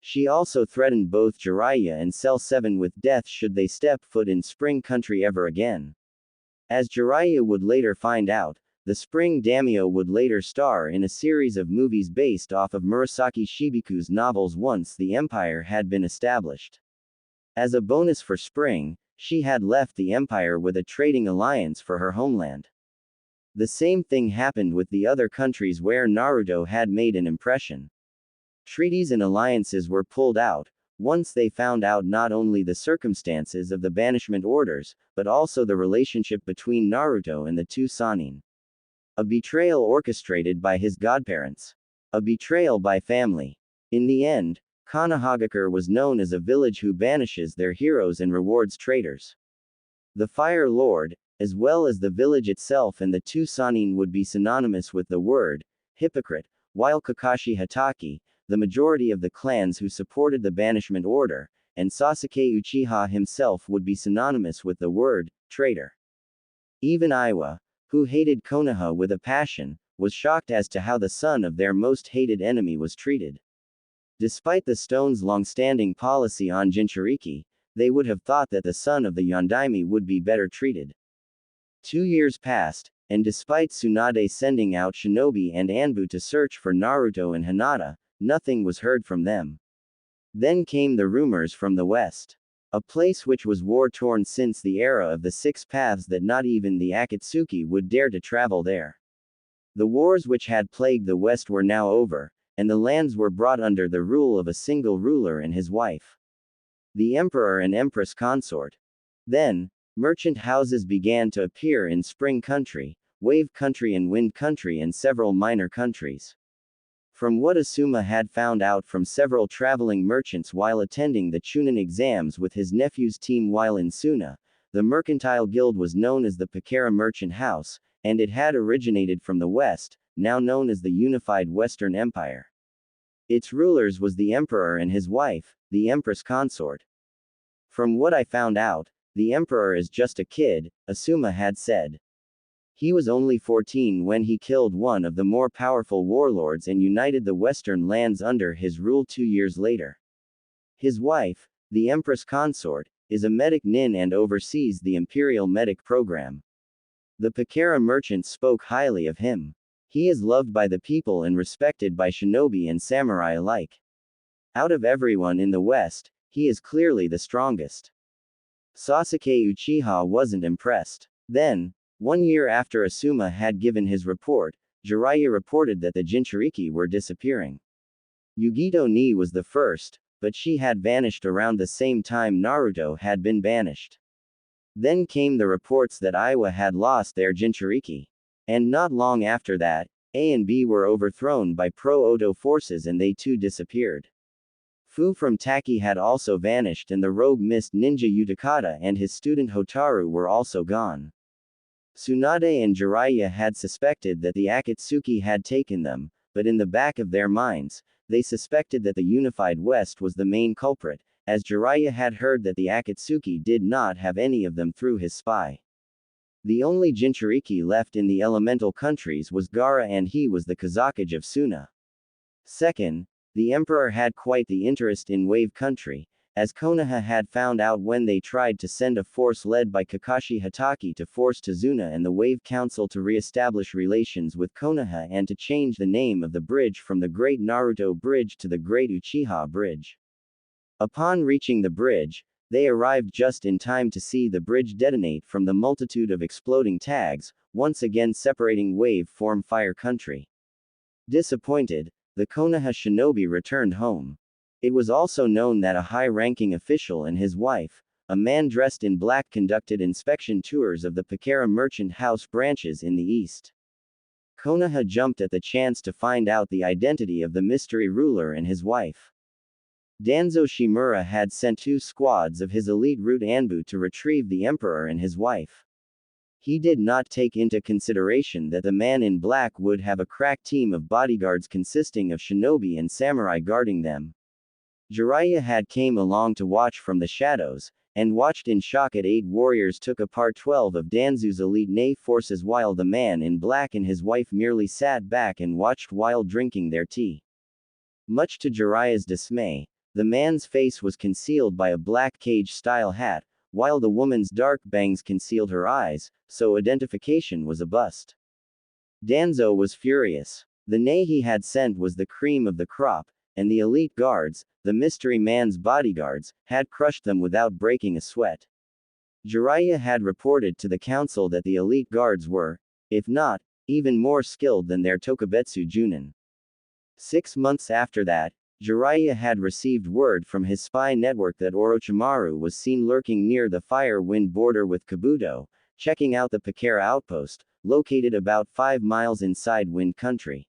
She also threatened both Jiraiya and Cell 7 with death should they step foot in Spring Country ever again. As Jiraiya would later find out, the Spring Daimyo would later star in a series of movies based off of Murasaki Shibiku's novels once the Empire had been established. As a bonus for Spring, she had left the Empire with a trading alliance for her homeland. The same thing happened with the other countries where Naruto had made an impression. Treaties and alliances were pulled out, once they found out not only the circumstances of the banishment orders, but also the relationship between Naruto and the two Sannin. A betrayal orchestrated by his godparents. A betrayal by family. In the end, Konohagakure was known as a village who banishes their heroes and rewards traitors. The Fire Lord, as well as the village itself and the two Sannin would be synonymous with the word hypocrite, while Kakashi Hatake, the majority of the clans who supported the banishment order, and Sasuke Uchiha himself would be synonymous with the word traitor. Even Iwa, who hated Konoha with a passion, was shocked as to how the son of their most hated enemy was treated. Despite the stone's long-standing policy on Jinchuriki, they would have thought that the son of the Yondaime would be better treated. 2 years passed, and despite Tsunade sending out shinobi and Anbu to search for Naruto and Hinata, nothing was heard from them. Then came the rumors from the west. A place which was war-torn since the era of the Six Paths that not even the Akatsuki would dare to travel there. The wars which had plagued the west were now over, and the lands were brought under the rule of a single ruler and his wife. The emperor and empress consort. Then, merchant houses began to appear in Spring Country, Wave Country and Wind Country and several minor countries. From what Asuma had found out from several traveling merchants while attending the Chunin exams with his nephew's team while in Suna, the mercantile guild was known as the Pakara Merchant House, and it had originated from the west, now known as the Unified Western Empire. Its rulers was the emperor and his wife, the empress consort. From what I found out, the emperor is just a kid, Asuma had said. He was only 14 when he killed one of the more powerful warlords and united the western lands under his rule 2 years later. His wife, the empress consort, is a medic nin and oversees the imperial medic program. The Pakara merchants spoke highly of him. He is loved by the people and respected by shinobi and samurai alike. Out of everyone in the west, he is clearly the strongest. Sasuke Uchiha wasn't impressed. Then, 1 year after Asuma had given his report, Jiraiya reported that the Jinchuriki were disappearing. Yugito Ni was the first, but she had vanished around the same time Naruto had been banished. Then came the reports that Iwa had lost their Jinchuriki. And not long after that, A and B were overthrown by pro-Oto forces and they too disappeared. Fu from Taki had also vanished and the rogue mist ninja Utakata and his student Hotaru were also gone. Tsunade and Jiraiya had suspected that the Akatsuki had taken them, but in the back of their minds, they suspected that the unified West was the main culprit, as Jiraiya had heard that the Akatsuki did not have any of them through his spy. The only Jinchuriki left in the elemental countries was Gaara and he was the Kazakage of Suna. Second, the emperor had quite the interest in Wave Country, as Konoha had found out when they tried to send a force led by Kakashi Hatake to force Tazuna and the Wave Council to re-establish relations with Konoha and to change the name of the bridge from the Great Naruto Bridge to the Great Uchiha Bridge. Upon reaching the bridge, they arrived just in time to see the bridge detonate from the multitude of exploding tags, once again separating Wave from Fire Country. Disappointed, the Konoha shinobi returned home. It was also known that a high-ranking official and his wife, a man dressed in black, conducted inspection tours of the Pakara merchant house branches in the east. Konoha jumped at the chance to find out the identity of the mystery ruler and his wife. Danzo Shimura had sent 2 squads of his elite root Anbu to retrieve the emperor and his wife. He did not take into consideration that the man in black would have a crack team of bodyguards consisting of shinobi and samurai guarding them. Jiraiya had came along to watch from the shadows, and watched in shock at 8 warriors took apart 12 of Danzu's elite Nei forces while the man in black and his wife merely sat back and watched while drinking their tea. Much to Jiraiya's dismay, the man's face was concealed by a black cage-style hat, while the woman's dark bangs concealed her eyes, so identification was a bust. Danzo was furious. The Nei he had sent was the cream of the crop, and the elite guards, the mystery man's bodyguards, had crushed them without breaking a sweat. Jiraiya had reported to the council that the elite guards were, if not, even more skilled than their Tokubetsu Junin. 6 months after that, Jiraiya had received word from his spy network that Orochimaru was seen lurking near the Fire Wind border with Kabuto, checking out the Pakera outpost, located about 5 miles inside Wind Country.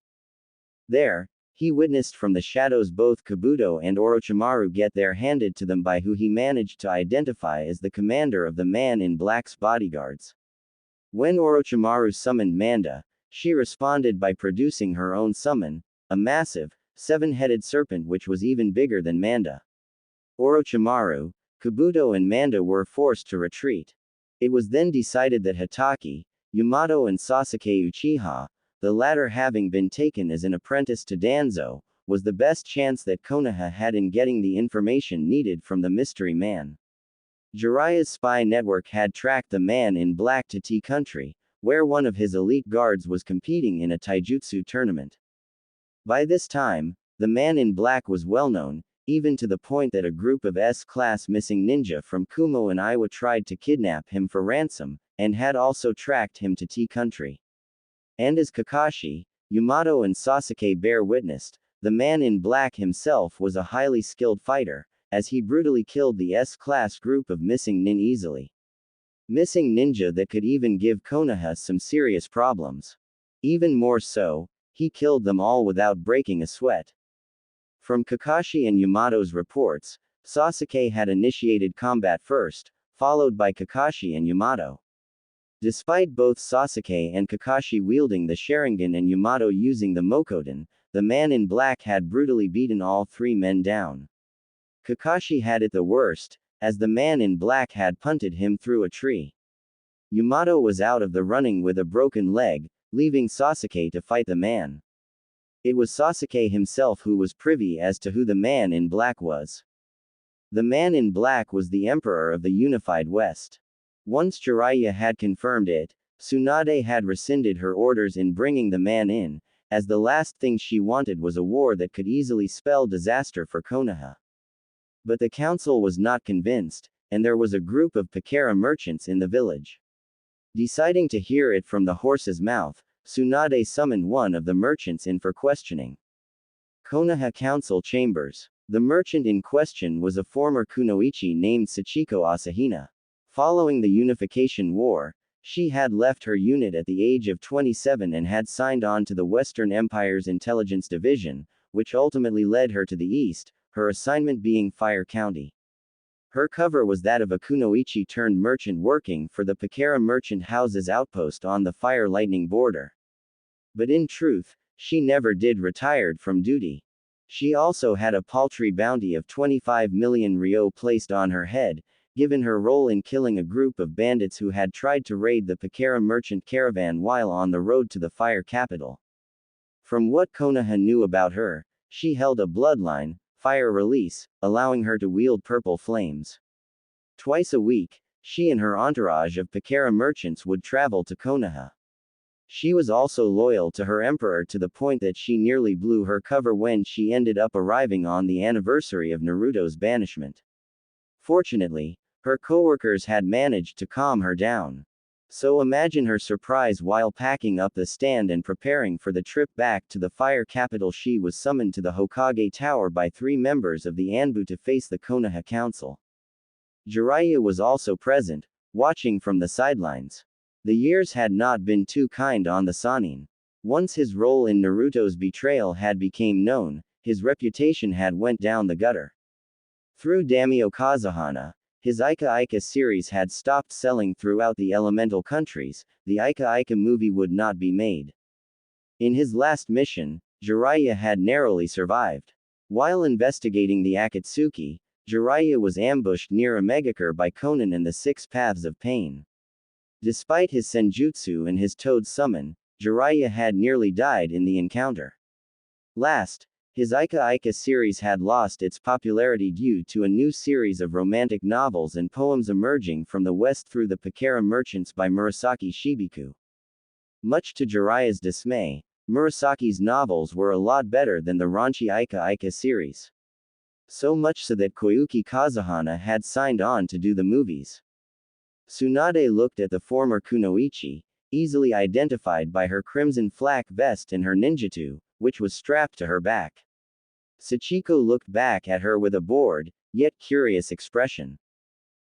There, he witnessed from the shadows both Kabuto and Orochimaru get their handed to them by who he managed to identify as the commander of the Man in Black's bodyguards. When Orochimaru summoned Manda, she responded by producing her own summon, a massive, 7-headed serpent which was even bigger than Manda. Orochimaru, Kabuto and Manda were forced to retreat. It was then decided that Hatake, Yamato and Sasuke Uchiha, the latter having been taken as an apprentice to Danzo, was the best chance that Konoha had in getting the information needed from the mystery man. Jiraiya's spy network had tracked the Man in Black to Tea Country, where one of his elite guards was competing in a taijutsu tournament. By this time, the Man in Black was well known, even to the point that a group of S-class missing ninja from Kumo and Iwa tried to kidnap him for ransom, and had also tracked him to Tea Country. And as Kakashi, Yamato and Sasuke bear witnessed, the Man in Black himself was a highly skilled fighter, as he brutally killed the S-class group of missing nin easily. Missing ninja that could even give Konoha some serious problems. Even more so, he killed them all without breaking a sweat. From Kakashi and Yamato's reports, Sasuke had initiated combat first, followed by Kakashi and Yamato. Despite both Sasuke and Kakashi wielding the Sharingan and Yamato using the Mokoden, the Man in Black had brutally beaten all 3 men down. Kakashi had it the worst, as the Man in Black had punted him through a tree. Yamato was out of the running with a broken leg, leaving Sasuke to fight the man. It was Sasuke himself who was privy as to who the Man in Black was. The Man in Black was the Emperor of the Unified West. Once Jiraiya had confirmed it, Tsunade had rescinded her orders in bringing the man in, as the last thing she wanted was a war that could easily spell disaster for Konoha. But the council was not convinced, and there was a group of Pakera merchants in the village. Deciding to hear it from the horse's mouth, Tsunade summoned one of the merchants in for questioning. Konoha Council Chambers. The merchant in question was a former kunoichi named Sachiko Asahina. Following the Unification War, she had left her unit at the age of 27 and had signed on to the Western Empire's Intelligence Division, which ultimately led her to the east, her assignment being Fire County. Her cover was that of a kunoichi turned merchant working for the Pakera Merchant House's outpost on the Fire Lightning border. But in truth, she never did retired from duty. She also had a paltry bounty of 25 million ryo placed on her head, given her role in killing a group of bandits who had tried to raid the Pakera merchant caravan while on the road to the Fire Capital. From what Konoha knew about her, she held a bloodline, Fire Release, allowing her to wield purple flames. Twice a week, she and her entourage of Pakera merchants would travel to Konoha. She was also loyal to her emperor to the point that she nearly blew her cover when she ended up arriving on the anniversary of Naruto's banishment. Fortunately, her coworkers had managed to calm her down. So imagine her surprise while packing up the stand and preparing for the trip back to the Fire Capital. She was summoned to the Hokage Tower by 3 members of the Anbu to face the Konoha Council. Jiraiya was also present, watching from the sidelines. The years had not been too kind on the Sannin. Once his role in Naruto's betrayal had become known, his reputation had went down the gutter. Through Daimyo Kazuhana, his Ika Ika series had stopped selling throughout the elemental countries, the Ika Ika movie would not be made. In his last mission, Jiraiya had narrowly survived. While investigating the Akatsuki, Jiraiya was ambushed near a Megakure by Konan and the 6 Paths of Pain. Despite his senjutsu and his toad summon, Jiraiya had nearly died in the encounter. Last, his Ika Ika series had lost its popularity due to a new series of romantic novels and poems emerging from the West through the Pakera Merchants by Murasaki Shibiku. Much to Jiraiya's dismay, Murasaki's novels were a lot better than the raunchy Ika Ika series. So much so that Koyuki Kazuhana had signed on to do the movies. Tsunade looked at the former kunoichi, easily identified by her crimson flak vest and her ninjutsu, which was strapped to her back. Sachiko looked back at her with a bored, yet curious expression.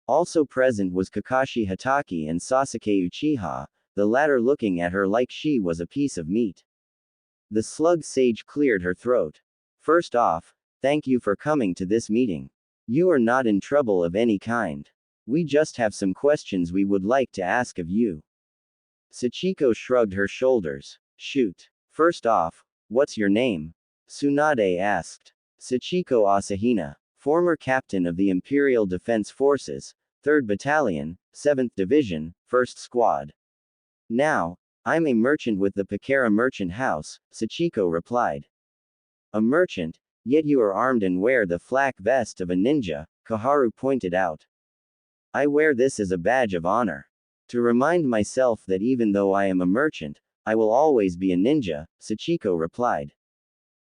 Also present was Kakashi Hatake and Sasuke Uchiha, the latter looking at her like she was a piece of meat. The slug sage cleared her throat. First off, thank you for coming to this meeting. You are not in trouble of any kind. We just have some questions we would like to ask of you. Sachiko shrugged her shoulders. Shoot. First off, what's your name? Tsunade asked. Sachiko Asahina, former captain of the Imperial Defense Forces, 3rd Battalion, 7th Division, 1st Squad. Now, I'm a merchant with the Pakara Merchant House, Sachiko replied. A merchant, yet you are armed and wear the flak vest of a ninja, Kaharu pointed out. I wear this as a badge of honor. To remind myself that even though I am a merchant, I will always be a ninja, Sachiko replied.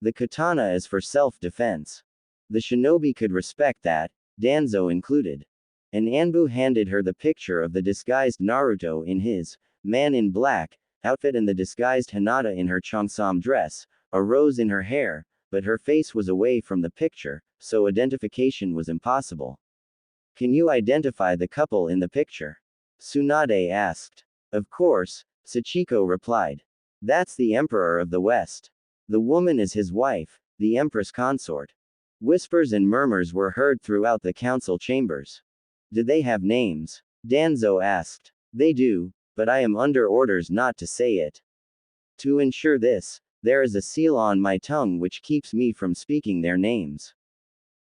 The katana is for self-defense. The shinobi could respect that, Danzo included. And Anbu handed her the picture of the disguised Naruto in his man in black outfit and the disguised Hinata in her cheongsam dress, a rose in her hair, but her face was away from the picture, so identification was impossible. Can you identify the couple in the picture? Tsunade asked. Of course, Sachiko replied. That's the Emperor of the West. The woman is his wife, the Empress consort. Whispers and murmurs were heard throughout the council chambers. Do they have names? Danzo asked. They do, but I am under orders not to say it. To ensure this, there is a seal on my tongue which keeps me from speaking their names.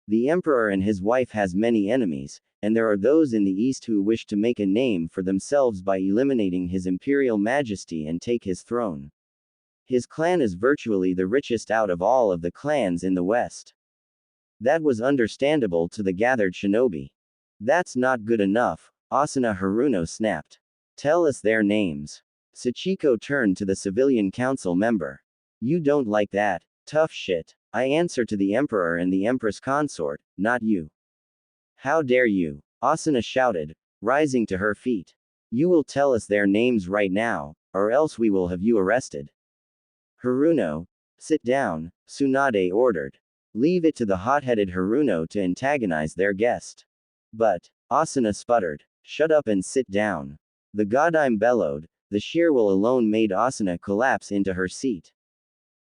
The emperor and his wife has many enemies, and there are those in the east who wish to make a name for themselves by eliminating his imperial majesty and take his throne. His clan is virtually the richest out of all of the clans in the west. That was understandable to the gathered shinobi. That's not good enough, Asuna Haruno snapped. Tell us their names. Sachiko turned to the civilian council member. You don't like that. Tough shit. I answer to the emperor and the empress consort, not you. How dare you? Asuna shouted, rising to her feet. You will tell us their names right now, or else we will have you arrested. Haruno, sit down, Tsunade ordered. Leave it to the hot-headed Haruno to antagonize their guest. But, Asuna sputtered, shut up and sit down. The Godime bellowed, the sheer will alone made Asuna collapse into her seat.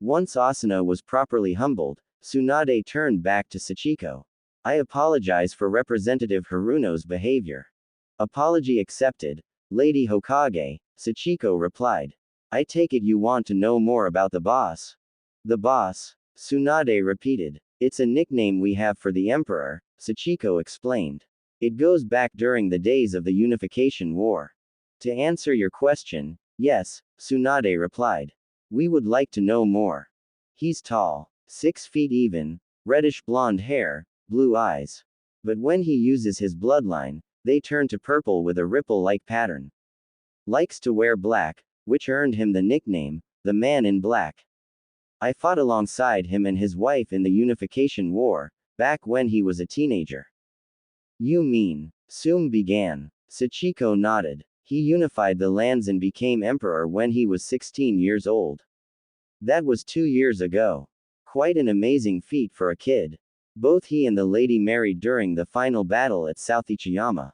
Once Asuna was properly humbled, Tsunade turned back to Sachiko. I apologize for Representative Haruno's behavior. Apology accepted, Lady Hokage, Sachiko replied. I take it you want to know more about the boss? The boss? Tsunade repeated. It's a nickname we have for the emperor, Sachiko explained. It goes back during the days of the Unification War. To answer your question, yes, Tsunade replied. We would like to know more. He's tall, 6 feet even, reddish blonde hair, blue eyes. But when he uses his bloodline, they turn to purple with a ripple-like pattern. Likes to wear black, which earned him the nickname, the Man in Black. I fought alongside him and his wife in the Unification War, back when he was a teenager. You mean, Sum began. Sachiko nodded. He unified the lands and became emperor when he was 16 years old. That was 2 years ago. Quite an amazing feat for a kid. Both he and the lady married during the final battle at South Ichiyama.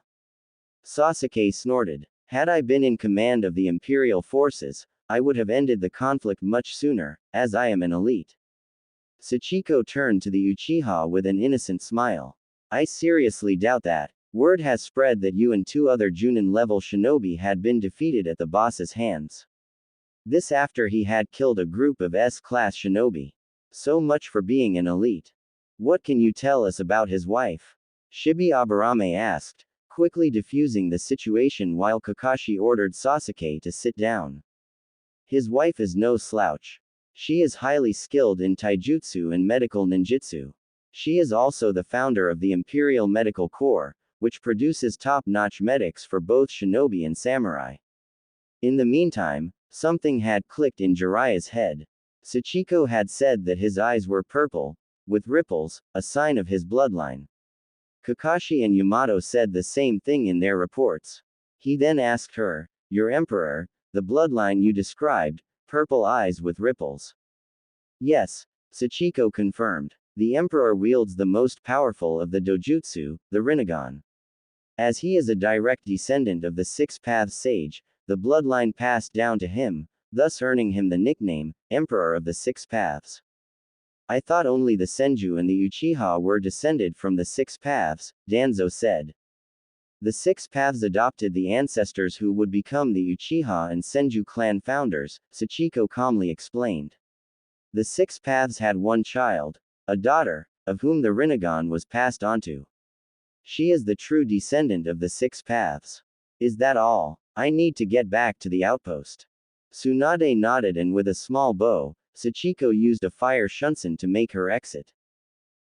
Sasuke snorted. Had I been in command of the imperial forces, I would have ended the conflict much sooner, as I am an elite. Sachiko turned to the Uchiha with an innocent smile. I seriously doubt that. Word has spread that you and 2 other Junin-level shinobi had been defeated at the boss's hands. This after he had killed a group of S-class shinobi. So much for being an elite. What can you tell us about his wife? Shibi Aburame asked, quickly diffusing the situation while Kakashi ordered Sasuke to sit down. His wife is no slouch. She is highly skilled in taijutsu and medical ninjutsu. She is also the founder of the Imperial Medical Corps, which produces top-notch medics for both shinobi and samurai. In the meantime, something had clicked in Jiraiya's head. Sachiko had said that his eyes were purple, with ripples, a sign of his bloodline. Kakashi and Yamato said the same thing in their reports. He then asked her, your emperor, the bloodline you described, purple eyes with ripples. Yes, Sachiko confirmed. The Emperor wields the most powerful of the dojutsu, the Rinnegan. As he is a direct descendant of the Six Paths Sage, the bloodline passed down to him, thus earning him the nickname, Emperor of the Six Paths. I thought only the Senju and the Uchiha were descended from the Six Paths, Danzo said. The Six Paths adopted the ancestors who would become the Uchiha and Senju clan founders, Sachiko calmly explained. The Six Paths had one child, a daughter, of whom the Rinnegan was passed on to. She is the true descendant of the Six Paths. Is that all? I need to get back to the outpost. Tsunade nodded and with a small bow, Sachiko used a fire shunsen to make her exit.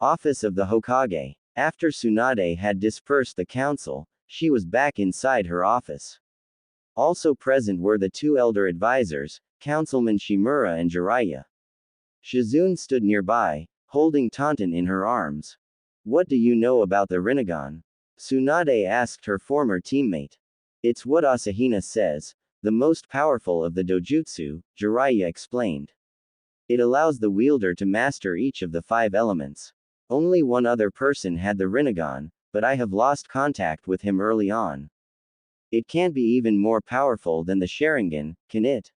Office of the Hokage. After Tsunade had dispersed the council, she was back inside her office. Also present were the two elder advisors, Councilman Shimura and Jiraiya. Shizune stood nearby, holding Taunton in her arms. What do you know about the Rinnegan? Tsunade asked her former teammate. It's what Asahina says, the most powerful of the dojutsu, Jiraiya explained. It allows the wielder to master each of the 5 elements. Only one other person had the Rinnegan, but I have lost contact with him early on. It can't be even more powerful than the Sharingan, can it?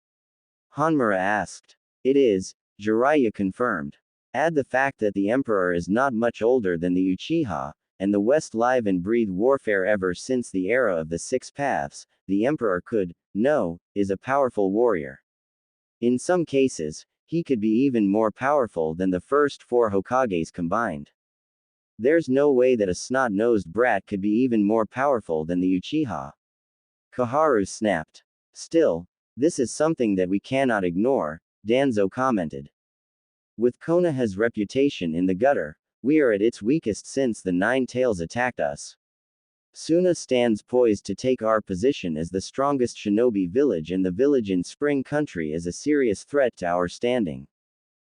Hanmura asked. It is, Jiraiya confirmed. Add the fact that the Emperor is not much older than the Uchiha, and the West live and breathe warfare ever since the era of the Six Paths, the Emperor is a powerful warrior. In some cases, he could be even more powerful than the first 4 Hokages combined. There's no way that a snot-nosed brat could be even more powerful than the Uchiha. Koharu snapped. Still, this is something that we cannot ignore, Danzo commented. With Konoha's reputation in the gutter, we are at its weakest since the Nine Tails attacked us. Suna stands poised to take our position as the strongest shinobi village, and the village in Spring Country is a serious threat to our standing.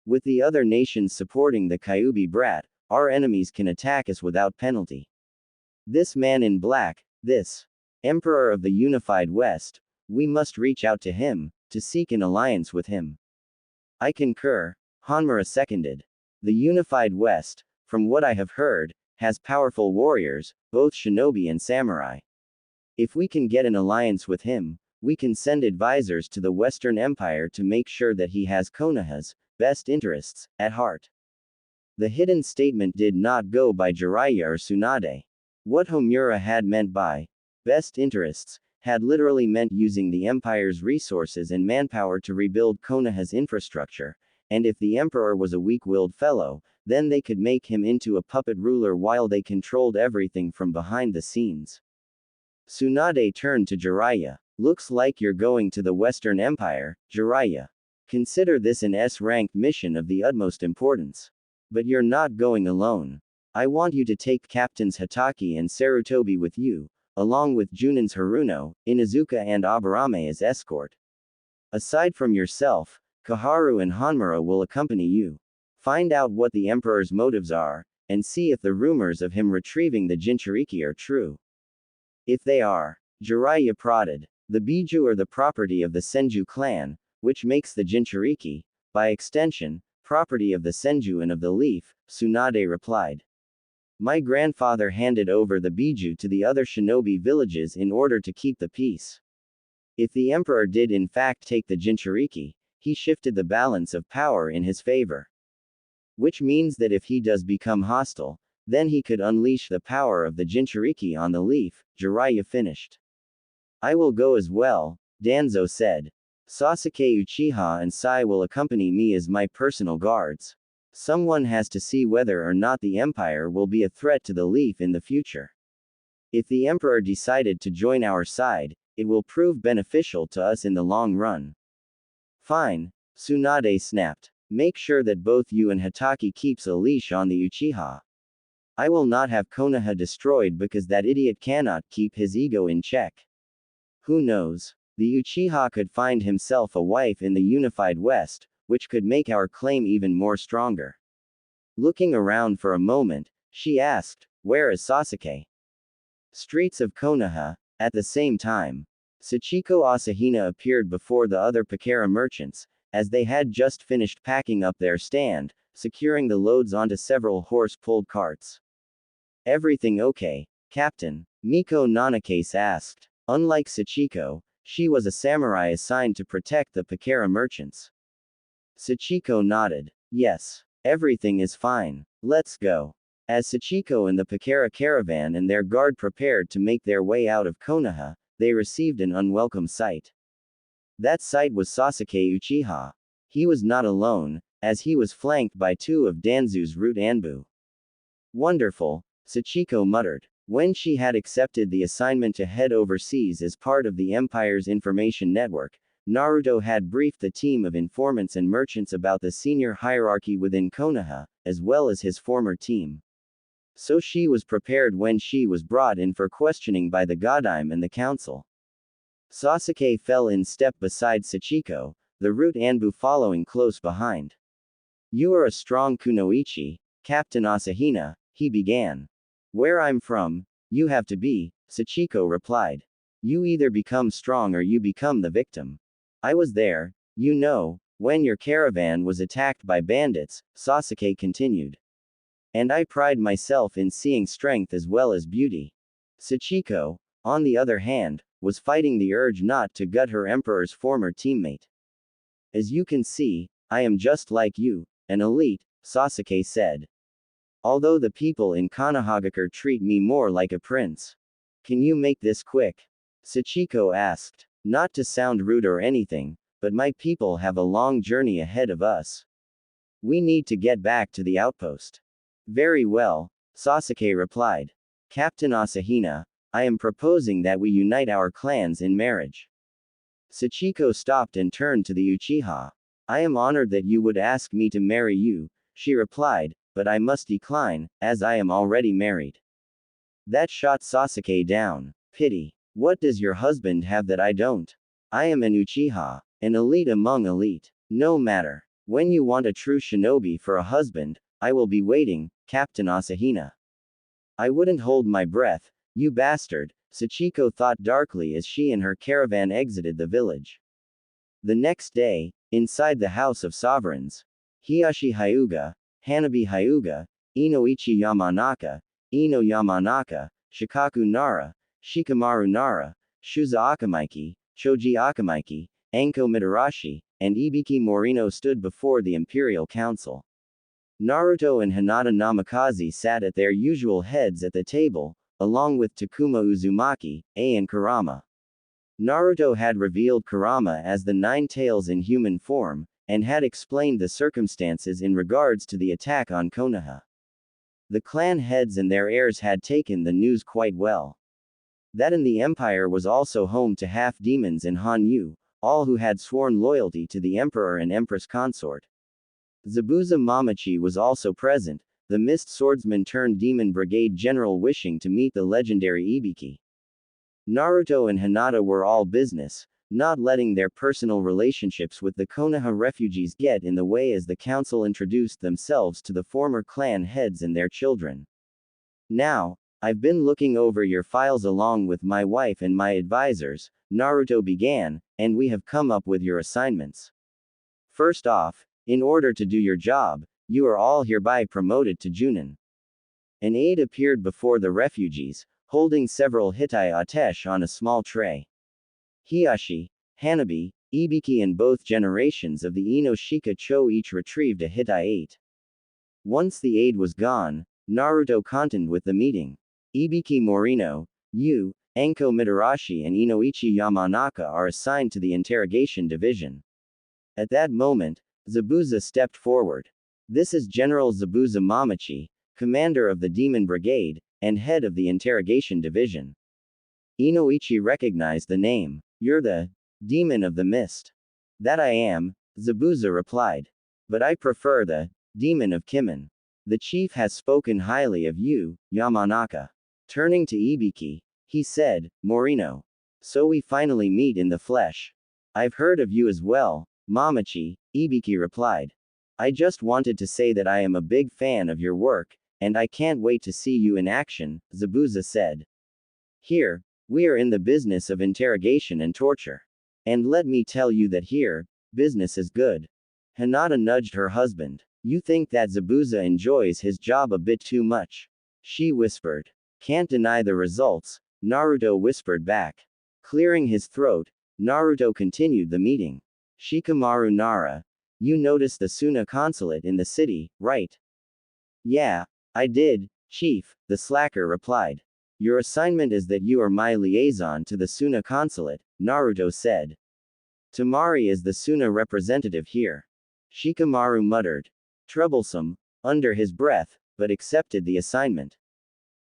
With the other nations supporting the Kyuubi brat, our enemies can attack us without penalty. This man in black, this Emperor of the Unified West, we must reach out to him, to seek an alliance with him. I concur, Hanmura seconded. The Unified West, from what I have heard, has powerful warriors, both shinobi and samurai. If we can get an alliance with him, we can send advisors to the Western Empire to make sure that he has Konoha's best interests at heart. The hidden statement did not go by Jiraiya or Tsunade. What Homura had meant by best interests had literally meant using the Empire's resources and manpower to rebuild Konoha's infrastructure, and if the Emperor was a weak-willed fellow, then they could make him into a puppet ruler while they controlled everything from behind the scenes. Tsunade turned to Jiraiya. Looks like you're going to the Western Empire, Jiraiya. Consider this an S-ranked mission of the utmost importance. But you're not going alone. I want you to take Captains Hatake and Sarutobi with you, along with Junin's Haruno, Inuzuka and Aburame as escort. Aside from yourself, Koharu and Hanmura will accompany you. Find out what the Emperor's motives are, and see if the rumors of him retrieving the Jinchuriki are true. If they are, Jiraiya prodded. The Biju are the property of the Senju clan, which makes the Jinchuriki, by extension, property of the Senju and of the Leaf, Tsunade replied. My grandfather handed over the Biju to the other shinobi villages in order to keep the peace. If the Emperor did in fact take the Jinchuriki, he shifted the balance of power in his favor. Which means that if he does become hostile, then he could unleash the power of the Jinchuriki on the Leaf, Jiraiya finished. I will go as well, Danzo said. Sasuke Uchiha and Sai will accompany me as my personal guards. Someone has to see whether or not the Empire will be a threat to the Leaf in the future. If the Emperor decided to join our side, it will prove beneficial to us in the long run. Fine, Tsunade snapped. Make sure that both you and Hatake keeps a leash on the Uchiha. I will not have Konoha destroyed because that idiot cannot keep his ego in check. Who knows? The Uchiha could find himself a wife in the Unified West, which could make our claim even more stronger. Looking around for a moment, she asked, where is Sasuke? Streets of Konoha. At the same time, Sachiko Asahina appeared before the other Pakera merchants, as they had just finished packing up their stand, securing the loads onto several horse-pulled carts. Everything okay, Captain? Miko Nanakase asked. Unlike Sachiko, she was a samurai assigned to protect the Pakera merchants. Sachiko nodded. Yes. Everything is fine. Let's go. As Sachiko and the Pakera caravan and their guard prepared to make their way out of Konoha, they received an unwelcome sight. That sight was Sasuke Uchiha. He was not alone, as he was flanked by two of Danzu's root Anbu. Wonderful, Sachiko muttered. When she had accepted the assignment to head overseas as part of the Empire's information network, Naruto had briefed the team of informants and merchants about the senior hierarchy within Konoha, as well as his former team. So she was prepared when she was brought in for questioning by the Godime and the council. Sasuke fell in step beside Sachiko, the root Anbu following close behind. You are a strong kunoichi, Captain Asahina, he began. Where I'm from, you have to be, Sachiko replied. You either become strong or you become the victim. I was there, you know, when your caravan was attacked by bandits, Sasuke continued. And I pride myself in seeing strength as well as beauty. Sachiko, on the other hand, was fighting the urge not to gut her emperor's former teammate. As you can see, I am just like you, an elite, Sasuke said. Although the people in Konohagakure treat me more like a prince. Can you make this quick? Sachiko asked. Not to sound rude or anything, but my people have a long journey ahead of us. We need to get back to the outpost. Very well, Sasuke replied. Captain Asahina, I am proposing that we unite our clans in marriage. Sachiko stopped and turned to the Uchiha. I am honored that you would ask me to marry you, she replied, but I must decline, as I am already married. That shot Sasuke down. Pity. What does your husband have that I don't? I am an Uchiha, an elite among elite. No matter. When you want a true shinobi for a husband, I will be waiting, Captain Asahina. I wouldn't hold my breath, you bastard, Sachiko thought darkly as she and her caravan exited the village. The next day, inside the House of Sovereigns, Hiyashi Hyuga, Hanabi Hyuga, Inoichi Yamanaka, Ino Yamanaka, Shikaku Nara, Shikamaru Nara, Shuza Akamaiki, Choji Akamaiki, Anko Mitarashi, and Ibiki Morino stood before the Imperial Council. Naruto and Hinata Namikaze sat at their usual heads at the table, along with Takuma Uzumaki, and Kurama. Naruto had revealed Kurama as the Nine Tails in human form, and had explained the circumstances in regards to the attack on Konoha. The clan heads and their heirs had taken the news quite well. That in the Empire was also home to half-demons in Hanyu, all who had sworn loyalty to the Emperor and Empress consort. Zabuza Mamachi was also present, the Mist Swordsman turned Demon Brigade General wishing to meet the legendary Ibiki. Naruto and Hinata were all business, not letting their personal relationships with the Konoha refugees get in the way as the council introduced themselves to the former clan heads and their children. Now, I've been looking over your files along with my wife and my advisors, Naruto began, and we have come up with your assignments. First off, in order to do your job, you are all hereby promoted to Junin. An aide appeared before the refugees, holding several Hitai Atesh on a small tray. Hiyashi, Hanabi, Ibiki and both generations of the Inoshika Cho each retrieved a Hitai 8. Once the aide was gone, Naruto continued with the meeting. Ibiki Morino, you, Anko Mitarashi and Inoichi Yamanaka are assigned to the interrogation division. At that moment, Zabuza stepped forward. This is General Zabuza Mamachi, commander of the Demon Brigade, and head of the interrogation division. Inoichi recognized the name. You're the Demon of the Mist. That I am, Zabuza replied. But I prefer the Demon of Kimen. The chief has spoken highly of you, Yamanaka. Turning to Ibiki, he said, Morino. So we finally meet in the flesh. I've heard of you as well, Mamachi, Ibiki replied. I just wanted to say that I am a big fan of your work, and I can't wait to see you in action, Zabuza said. Here, we are in the business of interrogation and torture. And let me tell you that here, business is good. Hinata nudged her husband. You think that Zabuza enjoys his job a bit too much. She whispered. Can't deny the results, Naruto whispered back. Clearing his throat, Naruto continued the meeting. Shikamaru Nara, you noticed the Suna consulate in the city, right? Yeah, I did, Chief, the slacker replied. Your assignment is that you are my liaison to the Suna consulate, Naruto said. Tamari is the Suna representative here. Shikamaru muttered. Troublesome, under his breath, but accepted the assignment.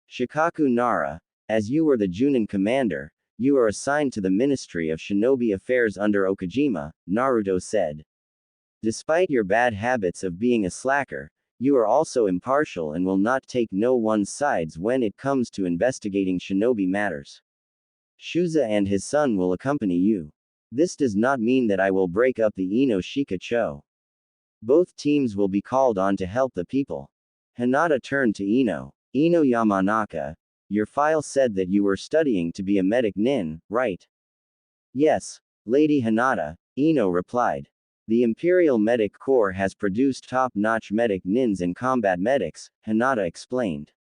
Shikaku Nara, as you were the Junin commander, you are assigned to the Ministry of Shinobi Affairs under Okajima, Naruto said. Despite your bad habits of being a slacker, you are also impartial and will not take no one's sides when it comes to investigating shinobi matters. Shuza and his son will accompany you. This does not mean that I will break up the Ino Shika Cho. Both teams will be called on to help the people. Hinata turned to Ino. Ino Yamanaka, your file said that you were studying to be a medic nin, right? Yes, Lady Hinata, Ino replied. The Imperial Medic Corps has produced top-notch medic nins and combat medics, Hinata explained.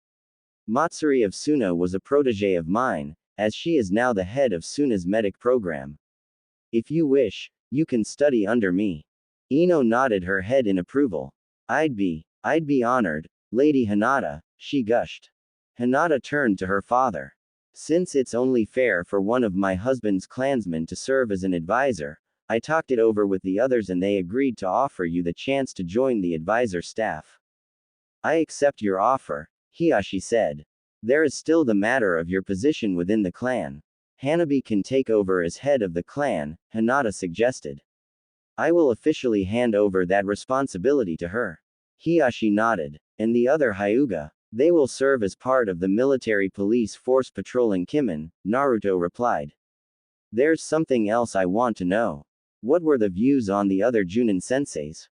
Matsuri of Suna was a protege of mine, as she is now the head of Suna's medic program. If you wish, you can study under me. Ino nodded her head in approval. I'd be honored, Lady Hinata, she gushed. Hinata turned to her father. Since it's only fair for one of my husband's clansmen to serve as an advisor, I talked it over with the others and they agreed to offer you the chance to join the advisor staff. I accept your offer, Hiyashi said. There is still the matter of your position within the clan. Hanabi can take over as head of the clan, Hinata suggested. I will officially hand over that responsibility to her. Hiyashi nodded. And the other Hyuga, they will serve as part of the military police force patrolling Kimen, Naruto replied. There's something else I want to know. What were the views on the other Junin senseis?